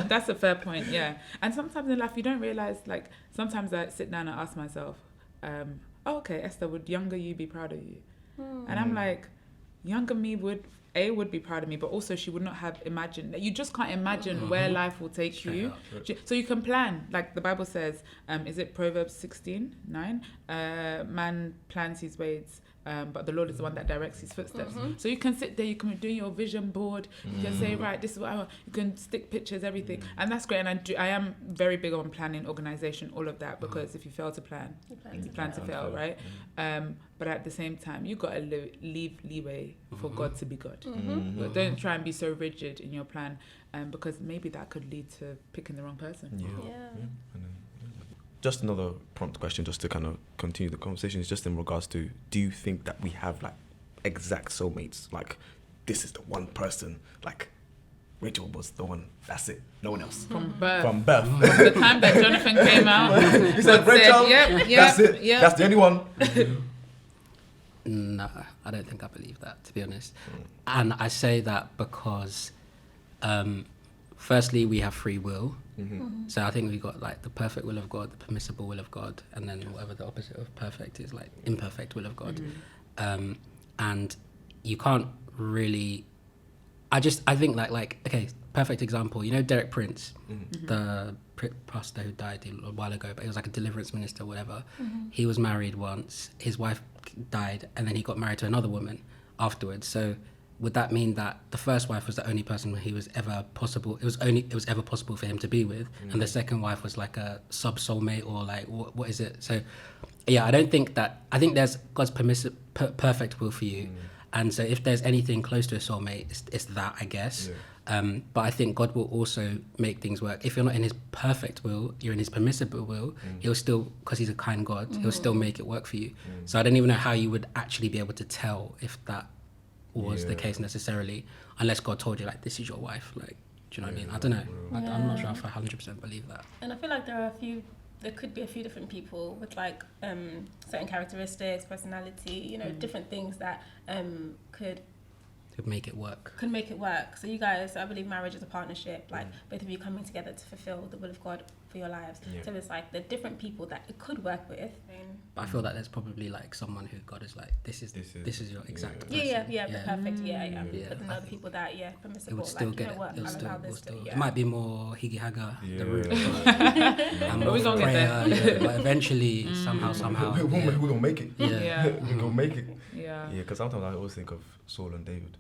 that's a fair point. Yeah, and sometimes in life you don't realize. Like sometimes I sit down and ask myself, "Oh, okay, Esther, would younger you be proud of you?" And I'm like, younger me would be proud of me, but also she would not have imagined. You just can't imagine where life will take you. So you can plan, like the Bible says. Is it Proverbs 16:9? Man plans his ways, but the Lord is the one that directs his footsteps. So you can sit there, you can do your vision board, you can say, right, this is what I want. You can stick pictures, everything, and that's great. And I am very big on planning, organization, all of that, because if you fail to plan, you plan to fail, right? But at the same time, you got to leave leeway for God to be God. But don't try and be so rigid in your plan, because maybe that could lead to picking the wrong person. Just another prompt question, just to kind of continue the conversation, is just in regards to, do you think that we have like exact soulmates? Like, this is the one person, like Rachael was the one, that's it, no one else. From birth. From birth. From the time that Jonathan came out. He said, Rachael, that's it, that's the only one. No, I don't think I believe that, to be honest. And I say that because, firstly, we have free will. So I think we got like the perfect will of God, the permissible will of God, and then whatever the opposite of perfect is, like imperfect will of God. And you can't really. I think like okay, perfect example. You know Derek Prince, the pastor who died a while ago, but he was like a deliverance minister, or whatever. He was married once. His wife died, and then he got married to another woman afterwards. So would that mean that the first wife was the only person he was ever possible? It was ever possible for him to be with, and the second wife was like a sub soulmate, or like what is it? So, yeah, I don't think that. I think there's God's perfect will for you, and so if there's anything close to a soulmate, it's that, I guess. But I think God will also make things work. If you're not in His perfect will, you're in His permissible will. He'll still, because He's a kind God, He'll still make it work for you. So I don't even know how you would actually be able to tell if that was the case necessarily, unless God told you like, this is your wife, like, do you know what I mean? I don't know. I'm not sure if I 100% believe that. And I feel like there could be a few different people with like certain characteristics, personality, you know, different things that could make it work. So you guys, I believe marriage is a partnership, like both of you coming together to fulfill the will of God for your lives. So it's like the different people that it could work with. But I feel that there's probably like someone who God is like, this is your exact person. Yeah, perfect. But then other people that permissible. It would still like, get you know it. It'll still. Yeah. It might be more higgy haga, the root. But we're gonna get there. But eventually, somehow. We're gonna make it. Yeah. We're gonna make it. Yeah. Yeah, because sometimes I always think of Saul and David.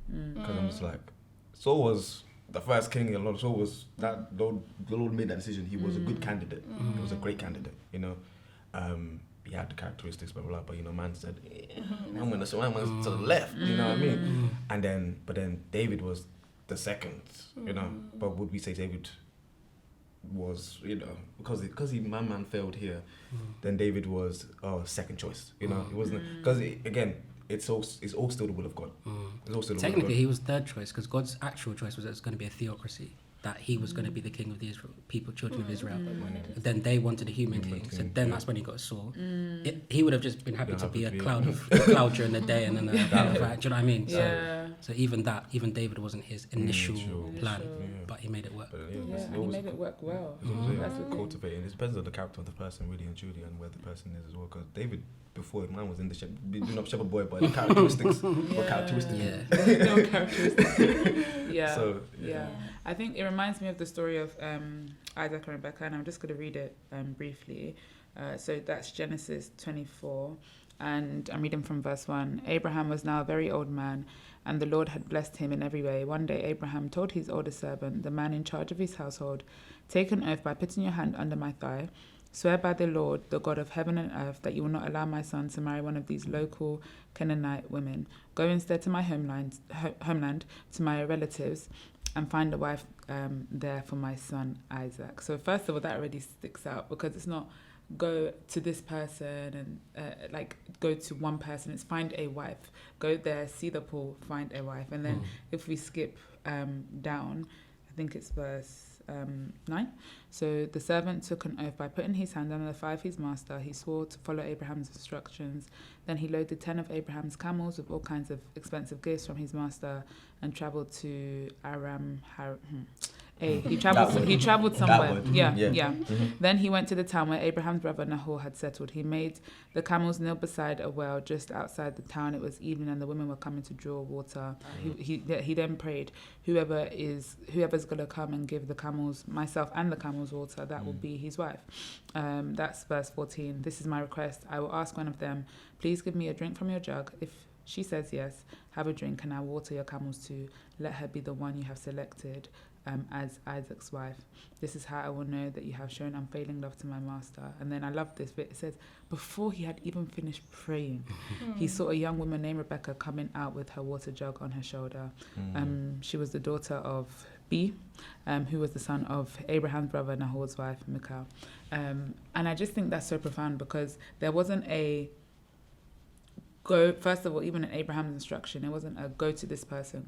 Because I'm just like, Saul was the first king, and Saul was that the Lord made that decision. He was a good candidate. He was a great candidate. You know, he had the characteristics, blah blah blah. But you know, man said, "I'm gonna to the left." You know what I mean? And but then David was the second. You know, but would we say David was, you know, because my man failed here, then David was second choice. You know, it wasn't because again. It's all still the will of God. It's all still the Technically, will of God. he was third choice because God's actual choice was that it's going to be a theocracy, that he was going to be the king of the children of Israel. But then they wanted a human king, so then that's when he got Saul. He would have just been happy to be a cloud during the day and then a fire. Do you know what I mean? So even David wasn't his initial plan, but he made it work. He made it work well. That's cultivating. It depends on the character of the person, really and truly, and where the person is as well. Because David, before mine was in the doing up shepherd boy, but the characteristics were characteristics. No characteristics. So, I think it reminds me of the story of Isaac and Rebecca, and I'm just going to read it briefly. So that's Genesis 24, and I'm reading from verse 1. Abraham was now a very old man, and the Lord had blessed him in every way. One day Abraham told his older servant, the man in charge of his household, "Take an oath by putting your hand under my thigh. Swear by the Lord, the God of heaven and earth, that you will not allow my son to marry one of these local Canaanite women. Go instead to my homeland, to my relatives, and find a wife there for my son Isaac." So first of all, that already sticks out because it's not go to this person and go to one person. It's find a wife. Go there, see the pool, find a wife. And then if we skip down, I think it's verse 9. So the servant took an oath by putting his hand under the thigh of his master. He swore to follow Abraham's instructions. Then he loaded 10 of Abraham's camels with all kinds of expensive gifts from his master and travelled to Aram. He travelled somewhere. Yeah. Mm-hmm. Then he went to the town where Abraham's brother Nahor had settled. He made the camels kneel beside a well just outside the town. It was evening and the women were coming to draw water. He then prayed, whoever's gonna come and give the camels, myself and the camels water, that will be his wife. That's verse 14. This is my request. I will ask one of them, please give me a drink from your jug. If she says yes, have a drink and I will water your camels too. Let her be the one you have selected as Isaac's wife. This is how I will know that you have shown unfailing love to my master. And then I love this bit. It says, before he had even finished praying, he saw a young woman named Rebecca coming out with her water jug on her shoulder. She was the daughter of B, who was the son of Abraham's brother Nahor's wife, Michal. And I just think that's so profound because there wasn't a first of all, even in Abraham's instruction, it wasn't a go to this person,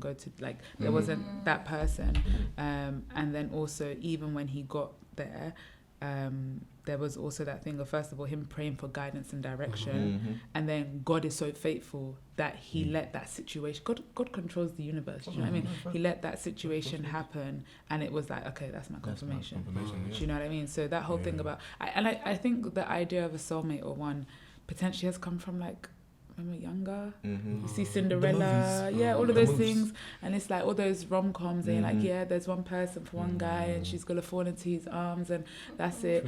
there wasn't that person. And then also, even when he got there, there was also that thing of, first of all, him praying for guidance and direction. And then God is so faithful that he let that situation, God controls the universe, do you know what I mean? He let that situation happen and it was like, okay, that's my confirmation. Do you know what I mean? So that whole thing about, I think the idea of a soulmate or one potentially has come from like, when we're younger, you see Cinderella, all of those things, and it's like all those rom-coms, and you're like, there's one person for one guy, and she's gonna fall into his arms, and that's it.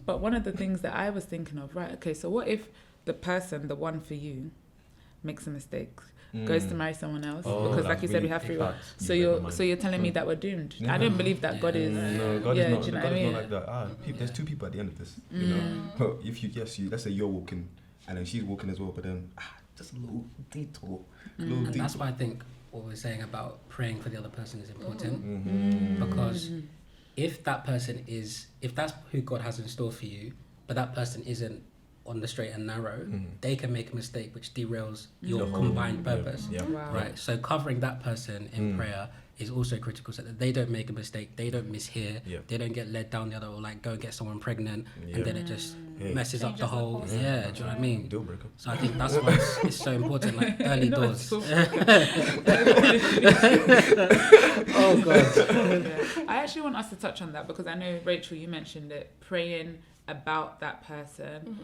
But one of the things that I was thinking of, right, okay, so what if the person, the one for you, makes a mistake, goes to marry someone else, because like you said, we have free will. So you're telling me that we're doomed? I don't believe that God is. No, God is not. Do you know what I mean? Like that. There's two people at the end of this. You know, if you let's say you're walking. And then she's walking as well, but then just a little detour. And that's why I think what we're saying about praying for the other person is important. Because if that's who God has in store for you, but that person isn't on the straight and narrow, they can make a mistake which derails your combined purpose. Right? So covering that person in prayer is also critical, so that they don't make a mistake, they don't mishear, they don't get led down the other, or like go and get someone pregnant, and then it just messes up the whole. Do you know what I mean? Deal breaker. So I think that's why it's so important, like early doors. Oh God. I actually want us to touch on that because I know, Rachel, you mentioned it, praying about that person.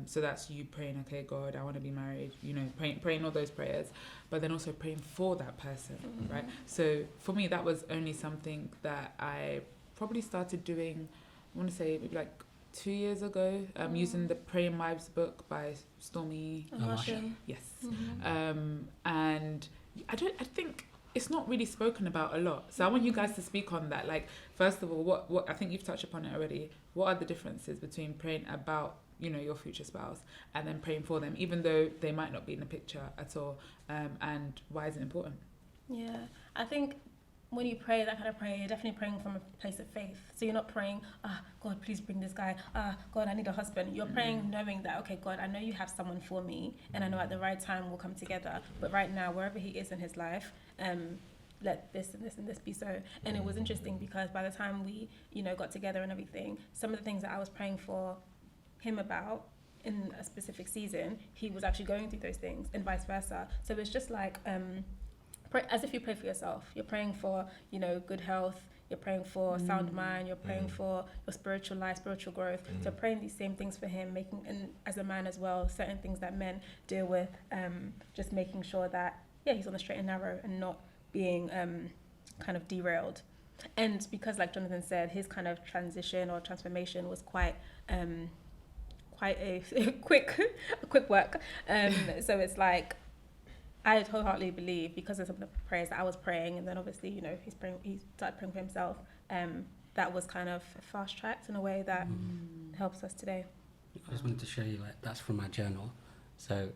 So that's you praying, okay, God, I want to be married, you know, praying all those prayers, but then also praying for that person, right? So for me, that was only something that I probably started doing, I want to say maybe like 2 years ago, using the Praying Wives book by Stormy. Yes. And I think it's not really spoken about a lot. So I want you guys to speak on that. Like, first of all, what I think you've touched upon it already. What are the differences between praying about, you know, your future spouse and then praying for them, even though they might not be in the picture at all? And why is it important? Yeah, I think when you pray that kind of prayer, you're definitely praying from a place of faith. So you're not praying, God, please bring this guy. God, I need a husband. You're praying knowing that, okay, God, I know you have someone for me, and I know at the right time we'll come together. But right now, wherever he is in his life, let this and this and this be so. And it was interesting because by the time we, you know, got together and everything, some of the things that I was praying for him about in a specific season, he was actually going through those things, and vice versa. So it's just like, pray, as if you pray for yourself. You're praying for, you know, good health. You're praying for sound mind. You're praying for your spiritual life, spiritual growth. So praying these same things for him, making, and as a man as well, certain things that men deal with, just making sure that, he's on the straight and narrow and not being kind of derailed. And because, like Jonathan said, his kind of transition or transformation was quite a quick work. So it's like, I wholeheartedly believe, because of some of the prayers that I was praying, and then obviously, you know, he started praying for himself, that was kind of fast-tracked in a way that helps us today. I just wanted to show you, like, that's from my journal. So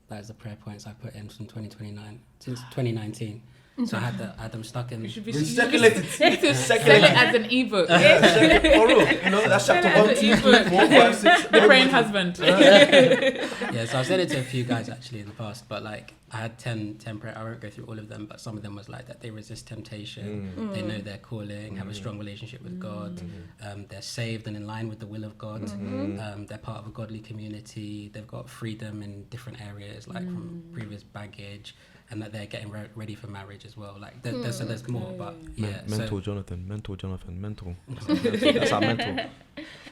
that is the prayer points I put in from 2029 since 2019. So I had them stuck in. Circulated. Sell it as an ebook. For real, you know, that's chapter 1, 2, 3, 4, 5, 6. The praying husband. Yeah, so I've said it to a few guys actually in the past, but like I had 10 prayer. I won't go through all of them, but some of them was like that they resist temptation, they know their calling, have a strong relationship with God, they're saved and in line with the will of God, they're part of a godly community, they've got freedom in different areas, like from previous baggage, and that they're getting ready for marriage as well. Like there's more, but yeah. Mental Jonathan. That's our mental.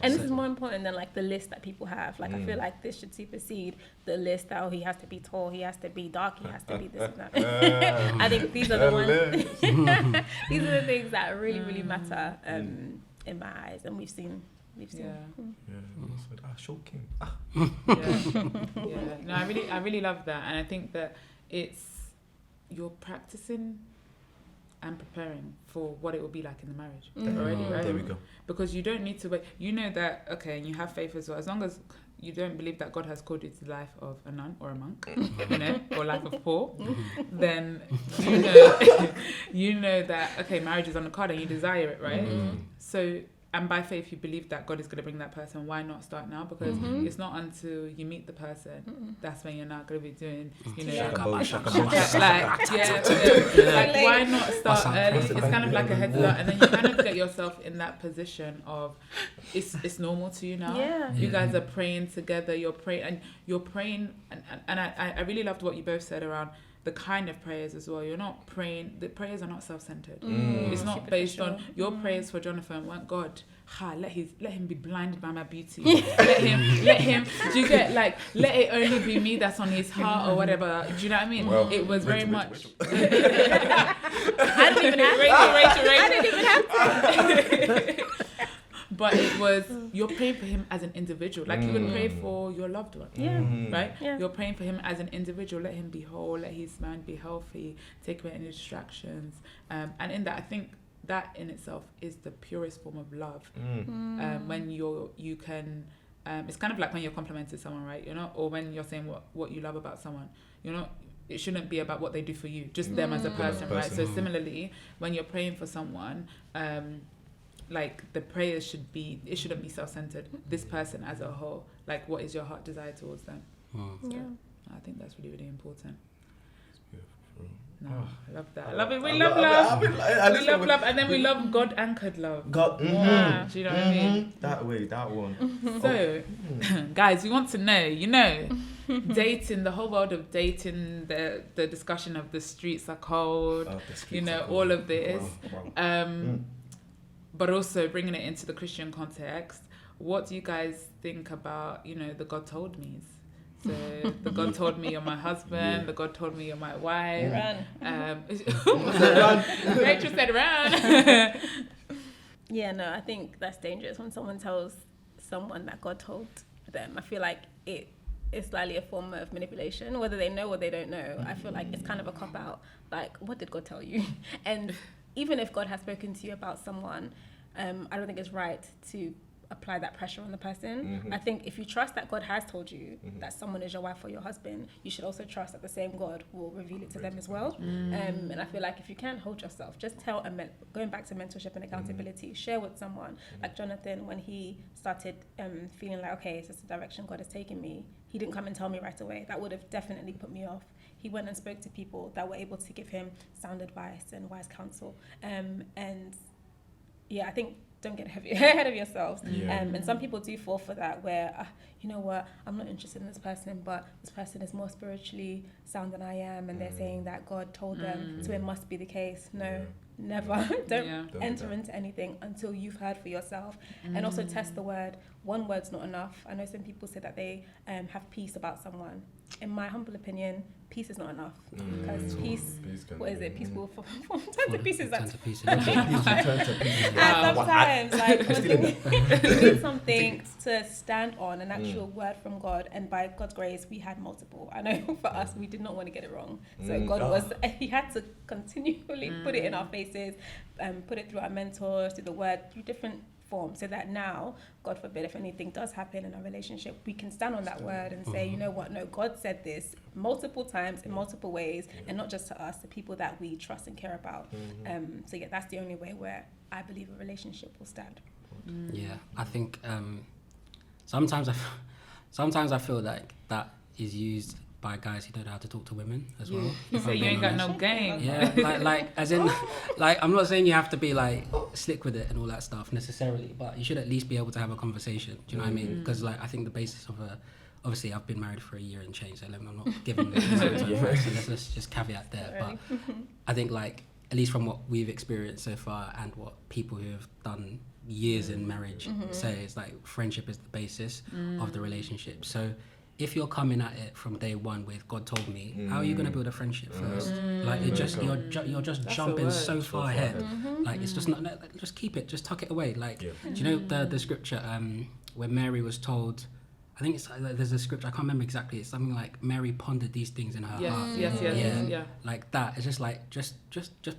And this is more important than like the list that people have. Like I feel like this should supersede the list that he has to be tall, he has to be dark, he has to be this and that. I think these are the ones. These are the things that really, really matter in my eyes, and we've seen. Shocking. No, I really love that, and I think that it's you're practicing and preparing for what it will be like in the marriage already, right? There we go. Because you don't need to wait. You know that, okay, and you have faith as well. As long as you don't believe that God has called you to the life of a nun or a monk, you know, or life of Paul, then you know that, okay, marriage is on the card and you desire it, right? So, and by faith you believe that God is going to bring that person. Why not start now? Because it's not until you meet the person that's when you're not going to be doing, you know, like why not start early? It's kind of like a head start, and then you kind of get yourself in that position of it's normal to you now. You guys are praying together. You're praying, and I really loved what you both said around the kind of prayers as well. You're not praying, the prayers are not self-centered. It's not based on your prayers for Jonathan weren't God, let him be blinded by my beauty. let him do you get, like, let it only be me that's on his heart or whatever. Do you know what I mean? Well, it was very much I didn't even have to. But it was, you're praying for him as an individual. Like you would pray for your loved one. Right? Yeah. You're praying for him as an individual. Let him be whole. Let his mind be healthy. Take away any distractions. And in that, I think that in itself is the purest form of love. When you can, it's kind of like when you're complimenting someone, right? You know, or when you're saying what you love about someone. You know, it shouldn't be about what they do for you, just them as a person, right? So similarly, when you're praying for someone, like the prayers shouldn't be self-centered. This person as a whole, like what is your heart desire towards them? So I think that's really, really important. No, I love that. I love it. We love love. We love love, and then we love God-anchored love. God, do you know what I mean? That way, that one. So, guys, we want to know, you know, dating, the whole world of dating, the discussion of the streets are cold, you know, all of this. Wow. But also bringing it into the Christian context, what do you guys think about, you know, the God told me's? So the God told me you're my husband, the God told me you're my wife. Rachel said run. Yeah, no, I think that's dangerous when someone tells someone that God told them. I feel like it is slightly a form of manipulation, whether they know or they don't know. I feel like it's kind of a cop-out. Like, what did God tell you? And even if God has spoken to you about someone, I don't think it's right to apply that pressure on the person. I think if you trust that God has told you that someone is your wife or your husband, you should also trust that the same God will reveal it to them as well. And I feel like if you can't hold yourself, just tell, going back to mentorship and accountability, share with someone. Like Jonathan, when he started feeling like, okay, is this the direction God has taken me? He didn't come and tell me right away. That would have definitely put me off. He went and spoke to people that were able to give him sound advice and wise counsel. And yeah, I think don't get ahead of yourselves. And some people do fall for that where, you know what, I'm not interested in this person, but this person is more spiritually sound than I am, and they're saying that God told them, so it must be the case. No, never. Don't enter into anything until you've heard for yourself. And also test the word. One word's not enough. I know some people say that they have peace about someone. In my humble opinion, peace is not enough. Because peace, what is it? Peace will turn to pieces. And sometimes, like, you need something to stand on, an actual word from God. And by God's grace, we had multiple. I know for us, we did not want to get it wrong. So God he had to continually put it in our faces, put it through our mentors, through the word, through different form, so that now, God forbid, if anything does happen in our relationship, we can stand on that word and say, you know what, no, God said this multiple times in multiple ways, and not just to us, the people that we trust and care about. So yeah, that's the only way where I believe a relationship will stand. Yeah, I think sometimes I feel like that is used by guys who don't know how to talk to women as well. You say you ain't got no game. Yeah, like as in, like I'm not saying you have to be like slick with it and all that stuff necessarily, but you should at least be able to have a conversation. Do you know what I mean? Because like I think the basis of obviously I've been married for a year and change, so I'm not giving let's just caveat there. But I think like at least from what we've experienced so far and what people who have done years in marriage say, is like friendship is the basis of the relationship. So if you're coming at it from day one with God told me, how are you going to build a friendship first? Like you're just jumping so far ahead. Like it's just not, just keep it, just tuck it away. Like, do you know the scripture where Mary was told, I think it's there's a scripture, I can't remember exactly, it's something like Mary pondered these things in her heart. Yes. Like that. It's just like just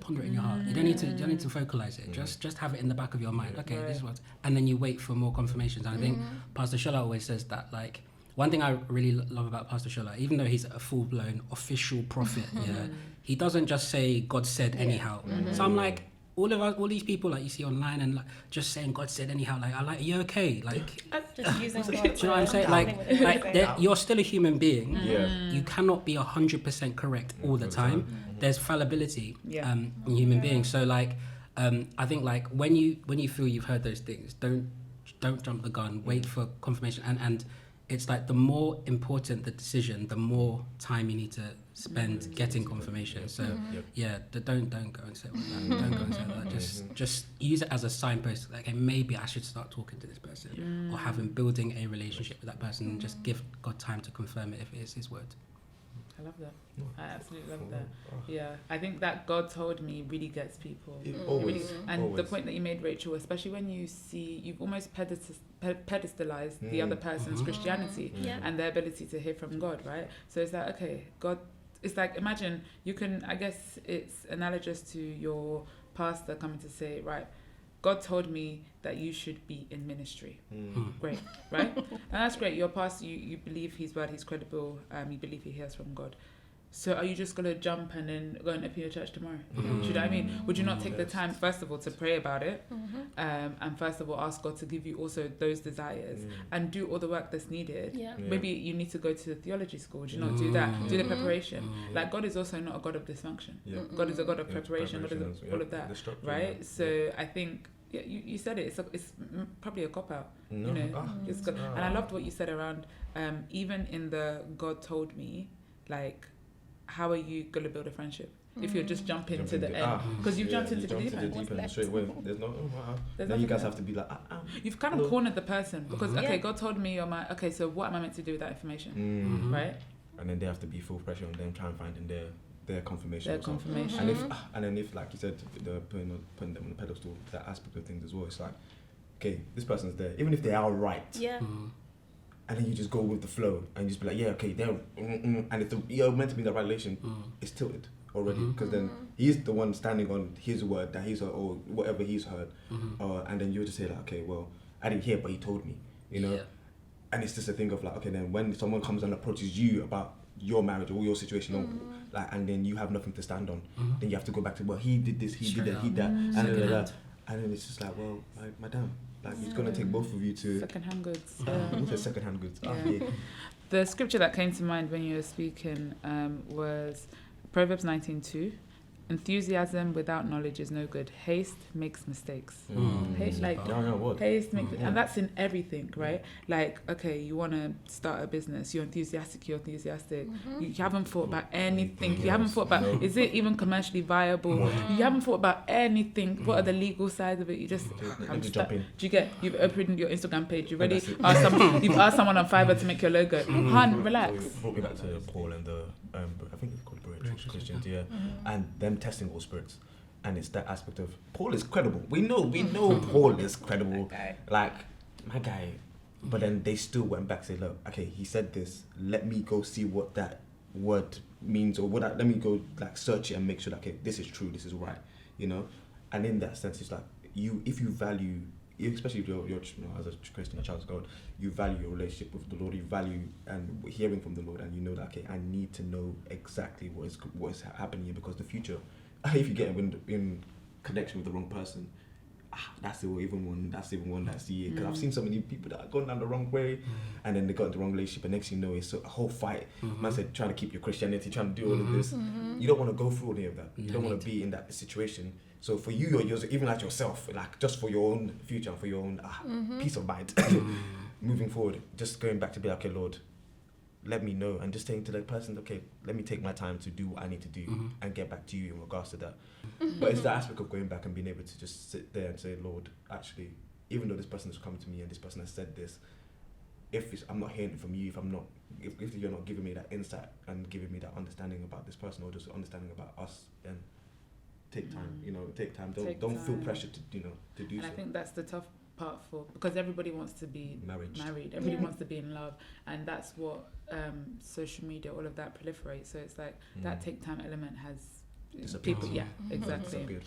ponder it in your heart. You don't need to vocalize it. Just have it in the back of your mind. Okay, this is what, and then you wait for more confirmations. And I think Pastor Shola always says that, like, one thing I really love about Pastor Shola, even though he's a full-blown official prophet, he doesn't just say God said anyhow. So I'm like, all these people like you see online and like just saying God said anyhow, like, are you okay? Like, just using God. Do you know what I'm saying? Like you're still a human being. You cannot be 100% correct all the time. There's fallibility in human beings. So like, I think like when you feel you've heard those things, don't jump the gun. Wait for confirmation. And it's like the more important the decision, the more time you need to spend getting confirmation. So don't go and say that. Don't go and say that. Just use it as a signpost. Like, okay, maybe I should start talking to this person or building a relationship with that person, and just give God time to confirm it if it is His word. I love that. I absolutely love that. Yeah, I think that God told me really gets people. And the point that you made, Rachel, especially when you see, you've almost pedestalized the other person's Christianity and their ability to hear from God, right? So it's like, okay, God, it's like, imagine you can, I guess it's analogous to your pastor coming to say, right, God told me that you should be in ministry. Great, right? And that's great. Your pastor, you believe his word, he's credible, you believe he hears from God. So are you just going to jump and then go and appear church tomorrow? Do you know what I mean? Would you not take the time, first of all, to pray about it? And first of all, ask God to give you also those desires and do all the work that's needed. Maybe you need to go to the theology school. Would you not do that? Do the preparation. Like, God is also not a God of dysfunction. God is a God of preparation. God is all of that, right? So I think, you said it. It's probably a cop-out. You know, it's good. And I loved what you said around, even in the God told me, like, how are you going to build a friendship if you're just jumping to the end? Because you've jumped into the deep end straight away. There's no, then you guys have to be like, you've kind of cornered the person because, okay, God told me you're my, okay, so what am I meant to do with that information? Right? And then they have to be full pressure on them, try and find their confirmation. And then if, like you said, they're putting them on the pedestal, that aspect of things as well, it's like, okay, this person's there, even if they are right. And then you just go with the flow and just be like, yeah, okay, they're, and if you're meant to be in that right relation, it's tilted already, because then he's the one standing on his word that he's heard, or whatever he's heard, and then you just say like, okay, well, I didn't hear, but he told me, you know. And it's just a thing of like, okay, then when someone comes and approaches you about your marriage or your situation, like, and then you have nothing to stand on, then you have to go back to, well, he did this, he did that, he that, and then it's just like, well, madam, like, it's gonna take both of you to second-hand goods. Second-hand goods. The scripture that came to mind when you were speaking was Proverbs 19:2. Enthusiasm without knowledge is no good. Haste makes mistakes. Haste makes, and that's in everything, right? Like, okay, you want to start a business, you're enthusiastic. You haven't thought about anything. You haven't thought about, is it even commercially viable? You haven't thought about anything. What are the legal sides of it? You just, you've opened your Instagram page, you've already asked someone on Fiverr to make your logo. Han, relax. Brought me back to Paul and the, I think it's called Christians, and them testing all spirits, and it's that aspect of Paul is credible. We know Paul is credible, like my guy, but then they still went back and said, look, okay, he said this. Let me go see what that word means, or let me go like search it and make sure that, okay, this is true, this is right, you know. And in that sense, it's like if you value especially if you're as a Christian, a child of God, you value your relationship with the Lord. You value and hearing from the Lord, and you know that I need to know exactly what is happening here, because the future, if you get in connection with the wrong person, that's the even one that's the because I've seen so many people that are going down the wrong way, and then they got into the wrong relationship, and next thing you know, it's a whole fight. Man said, trying to keep your Christianity, trying to do all of this. You don't want to go through any of that. You don't want to be in that situation. So for you, even at yourself, like just for your own future, for your own peace of mind, moving forward, just going back to be like, okay, Lord, let me know, and just saying to that person, okay, let me take my time to do what I need to do and get back to you in regards to that. But it's the aspect of going back and being able to just sit there and say, Lord, actually, even though this person has come to me and this person has said this, I'm not hearing it from you, if you're not giving me that insight and giving me that understanding about this person, or just understanding about us, then take time. Take time. Don't feel pressure to do and so. I think that's the tough part because everybody wants to be married. Everybody wants to be in love, and that's what social media, all of that proliferates. So it's like that take time element has people. Yeah, exactly.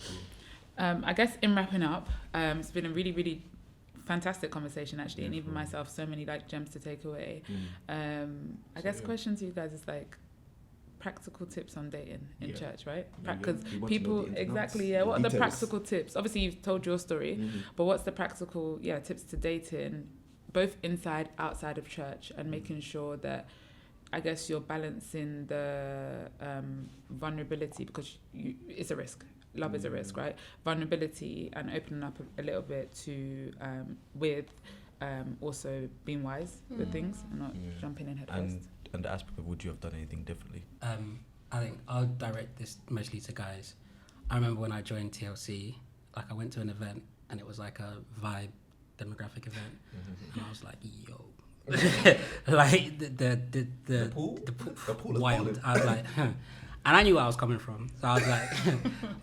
I guess in wrapping up, it's been a really, really fantastic conversation actually, and even myself, so many like gems to take away. I guess question to you guys is like practical tips on dating in church, right? Because people what are the practical tips? Obviously you've told your story, but what's the practical tips to dating, both inside, outside of church, and making sure that I guess you're balancing the vulnerability, because it's a risk. Love is a risk, right? Vulnerability and opening up a little bit to with also being wise with things and not jumping in head first. And the aspect of, would you have done anything differently? I think I'll direct this mostly to guys. I remember when I joined TLC, like I went to an event and it was like a vibe demographic event, and I was like, yo, like the pool wild. I was like, and I knew where I was coming from, so I was like,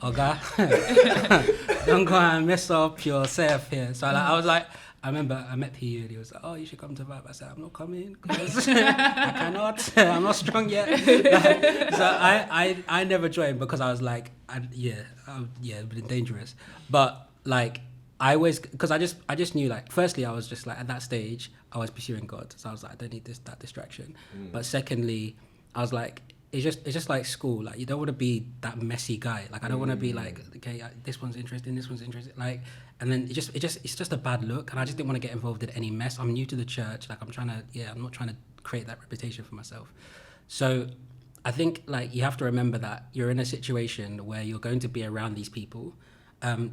oh God, don't go and mess up yourself here. So I remember I met PU and he was like, oh, you should come to Vibe. I said, I'm not coming because I cannot. I'm not strong yet. So I never joined because I was like, it'd been dangerous. But like, I always, because I just knew, like, firstly, I was just like, at that stage, I was pursuing God. So I was like, I don't need that distraction. But secondly, I was like, it's just like school. Like, you don't want to be that messy guy. Like, I don't want to be like, okay, this one's interesting, like, and then it's just a bad look, and I just didn't want to get involved in any mess. I'm new to the church, like I'm not trying to create that reputation for myself. So I think, like, you have to remember that you're in a situation where you're going to be around these people.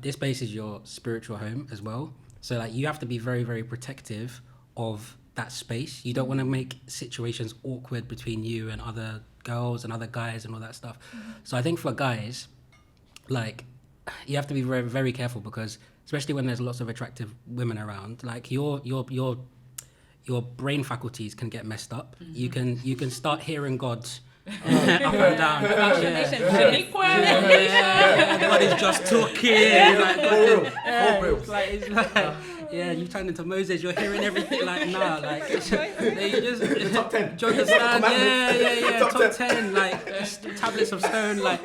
This place is your spiritual home as well. So like, you have to be very, very protective of that space. You don't want to make situations awkward between you and other girls and other guys and all that stuff. So I think for guys, like, you have to be very, very careful, because especially when there's lots of attractive women around, like your brain faculties can get messed up. You can start hearing God up and down. God is just talking. You turned into Moses. You're hearing everything. Like, nah, like you just top 10. Do you understand? Top 10. Like tablets of stone. Like,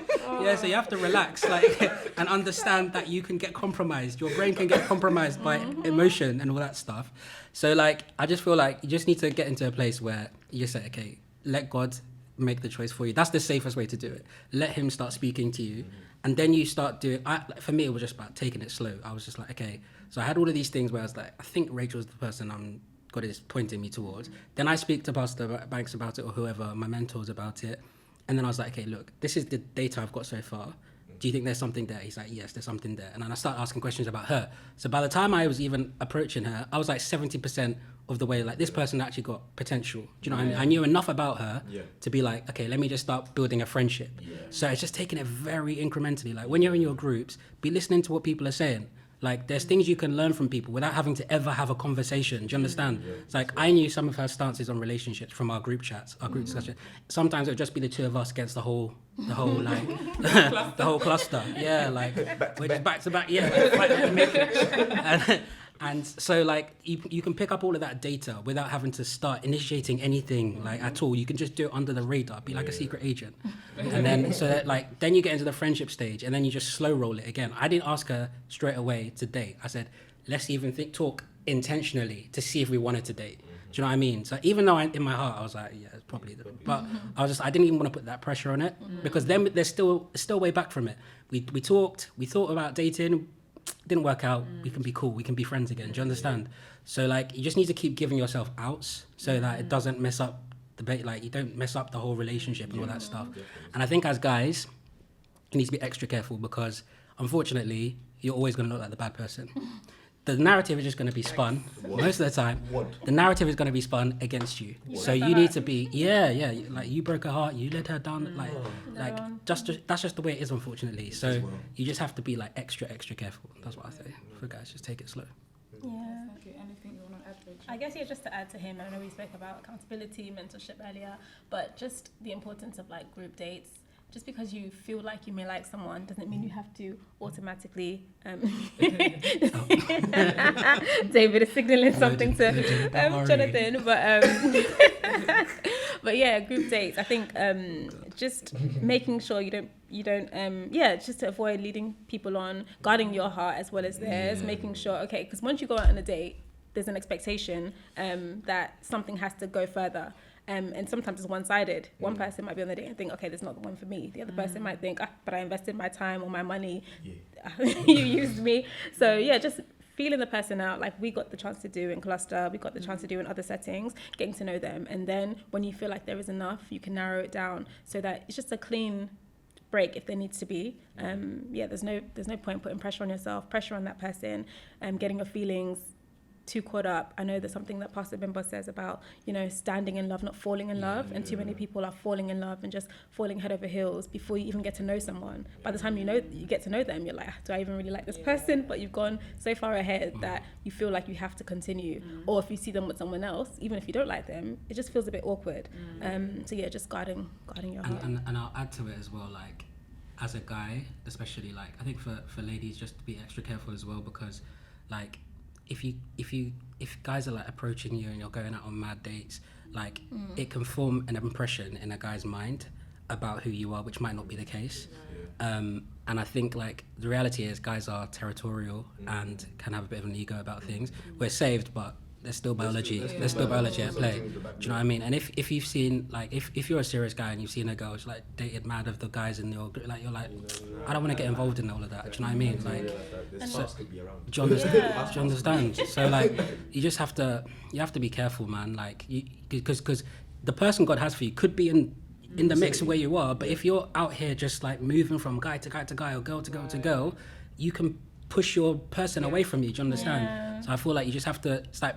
so you have to relax, like, and understand that you can get compromised. Your brain can get compromised by emotion and all that stuff. So like, I just feel like you just need to get into a place where you just say, okay, let God make the choice for you. That's the safest way to do it. Let him start speaking to you, and then you start doing. For me, it was just about taking it slow. I was just like, okay. So I had all of these things where I was like, I think Rachel's the person God is pointing me towards. Then I speak to Pastor Banks about it, or whoever, my mentors about it, and then I was like, okay, look, this is the data I've got so far. Do you think there's something there? He's like, yes, there's something there. And then I started asking questions about her. So by the time I was even approaching her, I was like 70% of the way, like, this person actually got potential. Do you know what I mean? I knew enough about her to be like, okay, let me just start building a friendship. So it's just taking it very incrementally. Like, when you're in your groups, be listening to what people are saying. Like, there's things you can learn from people without having to ever have a conversation. Do you understand? It's like, I knew some of her stances on relationships from our group chats, our group discussion. Sometimes it would just be the two of us against the whole like the whole cluster. Yeah, like we're just back to back. Yeah, like the Matrix. And so, like, you can pick up all of that data without having to start initiating anything, like, at all. You can just do it under the radar, be like a secret agent. And then, so that, like, then you get into the friendship stage, and then you just slow roll it again. I didn't ask her straight away to date. I said, let's even talk intentionally to see if we wanted to date. Do you know what I mean? So even though in my heart I was like, yeah, it's probably, but I didn't even want to put that pressure on it, because then there's still way back from it. We thought about dating, didn't work out. We can be cool, we can be friends again. Do you understand? So like, you just need to keep giving yourself outs so that it doesn't mess up the like, you don't mess up the whole relationship and all that stuff. And I think as guys, you need to be extra careful, because unfortunately you're always going to look like the bad person. The narrative is just going to be spun most of the time. The narrative is going to be spun against you. So you need to be, like, you broke her heart, you led her down, that's just the way it is, unfortunately. So you just have to be like extra careful. That's what I say for guys. Just take it slow. Yeah. Anything you want to add, Rachel? I guess just to add to him, I know we spoke about accountability, mentorship earlier, but just the importance of like group dates. Just because you feel like you may like someone doesn't mean you have to automatically. David is signaling something to Jonathan, but yeah, group dates. I think just making sure you don't just to avoid leading people on, guarding your heart as well as theirs, making sure, okay, because once you go out on a date, there's an expectation that something has to go further. And sometimes it's one-sided. One person might be on the date and think, okay, this is not the one for me. The other person might think, but I invested my time or my money. You used me. So yeah, just feeling the person out, like we got the chance to do in cluster, we got the chance to do in other settings, getting to know them. And then when you feel like there is enough, you can narrow it down so that it's just a clean break if there needs to be. There's no point putting pressure on yourself, pressure on that person, getting your feelings too caught up. I know there's something that Pastor Bimbo says about, standing in love, not falling in love. And too many people are falling in love and just falling head over heels before you even get to know someone. By the time you get to know them, you're like, do I even really like this person? But you've gone so far ahead that you feel like you have to continue. Or if you see them with someone else, even if you don't like them, it just feels a bit awkward. Just guarding your heart. And I'll add to it as well, like, as a guy, especially, like, I think for ladies, just to be extra careful as well, because, like, if guys are like approaching you and you're going out on mad dates, like it can form an impression in a guy's mind about who you are, which might not be the case. And I think like the reality is guys are territorial and can have a bit of an ego about things. We're saved, but there's still biology. There's still biology at play. Do you know what I mean? And if you've seen, like, if you're a serious guy and you've seen a girl who's like dated mad of the guys in your group, like, you're like, I don't want to get involved in all of that. Do you know what I mean? Like, do you understand? So like, you have to be careful, man. Like, because the person God has for you could be in the mix of where you are, but if you're out here just like moving from guy to guy to guy or girl to girl to girl, you can push your person away from you. Do you understand? So I feel like you just have to, it's like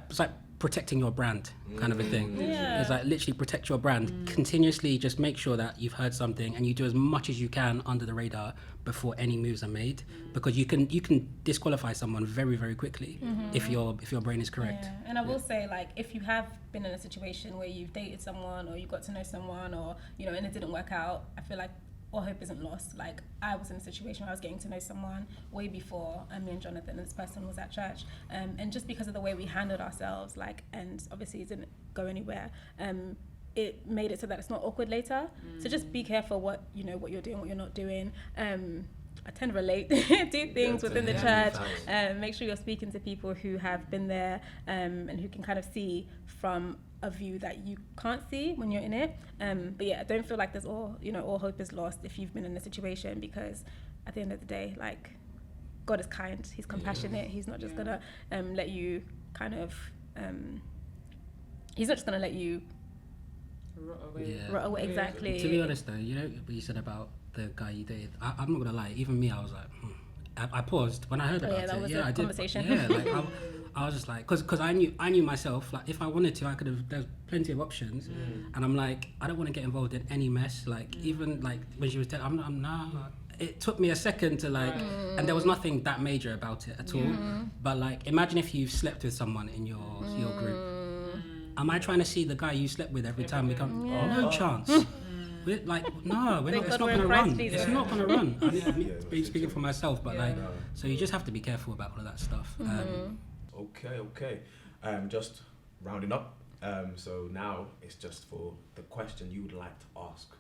protecting your brand kind of a thing. It's like literally protect your brand. Continuously just make sure that you've heard something and you do as much as you can under the radar before any moves are made, because you can disqualify someone very, very quickly if your brain is correct. And I will say, like, if you have been in a situation where you've dated someone or you got to know someone or and it didn't work out, I feel like all hope isn't lost. Like, I was in a situation where I was getting to know someone way before me and Jonathan, and this person was at church, and just because of the way we handled ourselves, like, and obviously it didn't go anywhere, it made it so that it's not awkward later. So just be careful what you're doing, what you're not doing. I tend to relate do things within the church. Make sure you're speaking to people who have been there, and who can kind of see from a view that you can't see when you're in it. But yeah, I don't feel like there's all hope is lost if you've been in a situation, because at the end of the day, like, God is kind, He's compassionate. He's not just gonna let you kind of He's not just gonna let you rot away. Exactly. To be honest though, what you said about the guy you dated, I'm not gonna lie, even me, I was like, I paused when I heard about it. That was a conversation. Like I was just like, because I knew myself, like, if I wanted to, I could have, there's plenty of options, and I'm like, I don't want to get involved in any mess, like, even like when she was dead, I'm nah. It took me a second to like, and there was nothing that major about it at all, but like, imagine if you've slept with someone in your group. Am I trying to see the guy you slept with every time we come? No chance. We're like, no, it's not going to run. It's not going to run. I'm speaking for myself, but like, so you just have to be careful about all of that stuff. Okay. Just rounding up. So now it's just for the question you would like to ask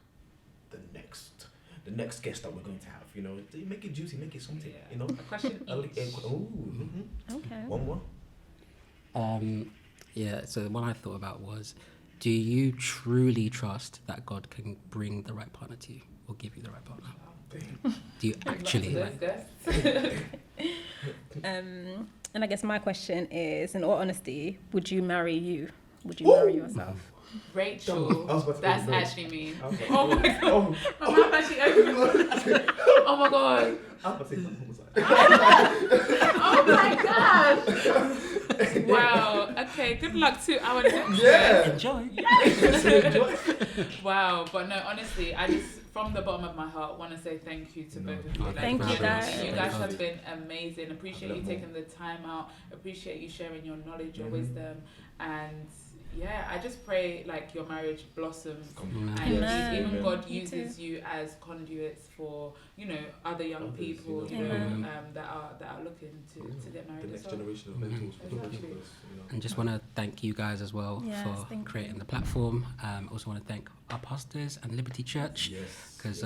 the next the next guest that we're going to have. You know, make it juicy, make it something. Yeah. You know, A question each. Okay. One more. Yeah. So the one I thought about was, do you truly trust that God can bring the right partner to you or give you the right partner? Do you actually? And I guess my question is, in all honesty, would you marry you? Would you marry yourself? Rachel, that's actually mean. Okay. Oh my god. My mouth actually opened. Oh my god. Oh my god. Wow. Okay, good luck to our next Yeah. Enjoy. Wow. But no, honestly, I just, from the bottom of my heart, want to say thank you to both of you. Thank you, guys. You guys have been amazing. Appreciate you taking the time out. Appreciate you sharing your knowledge, your wisdom, and yeah, I just pray like your marriage blossoms, and even God uses you as conduits for, you know, other young people, you know, that are looking to get married. The next generation of mentors. And just want to thank you guys as well for creating the platform. Also want to thank our pastors and Liberty Church, because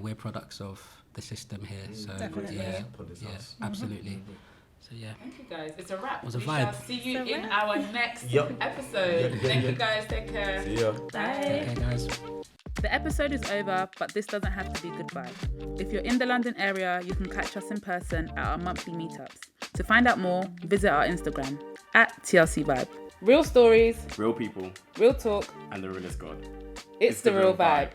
we're products of the system here. So absolutely. So yeah. Thank you guys. It's a wrap. It was a we vibe. shall see you in our next episode. Thank you guys. Take care. See ya. Bye. Okay, guys. The episode is over, but this doesn't have to be goodbye. If you're in the London area, you can catch us in person at our monthly meetups. To find out more, visit our Instagram @TLC Vibe. Real stories, Real people, real talk, and the realest God. it's the real vibe.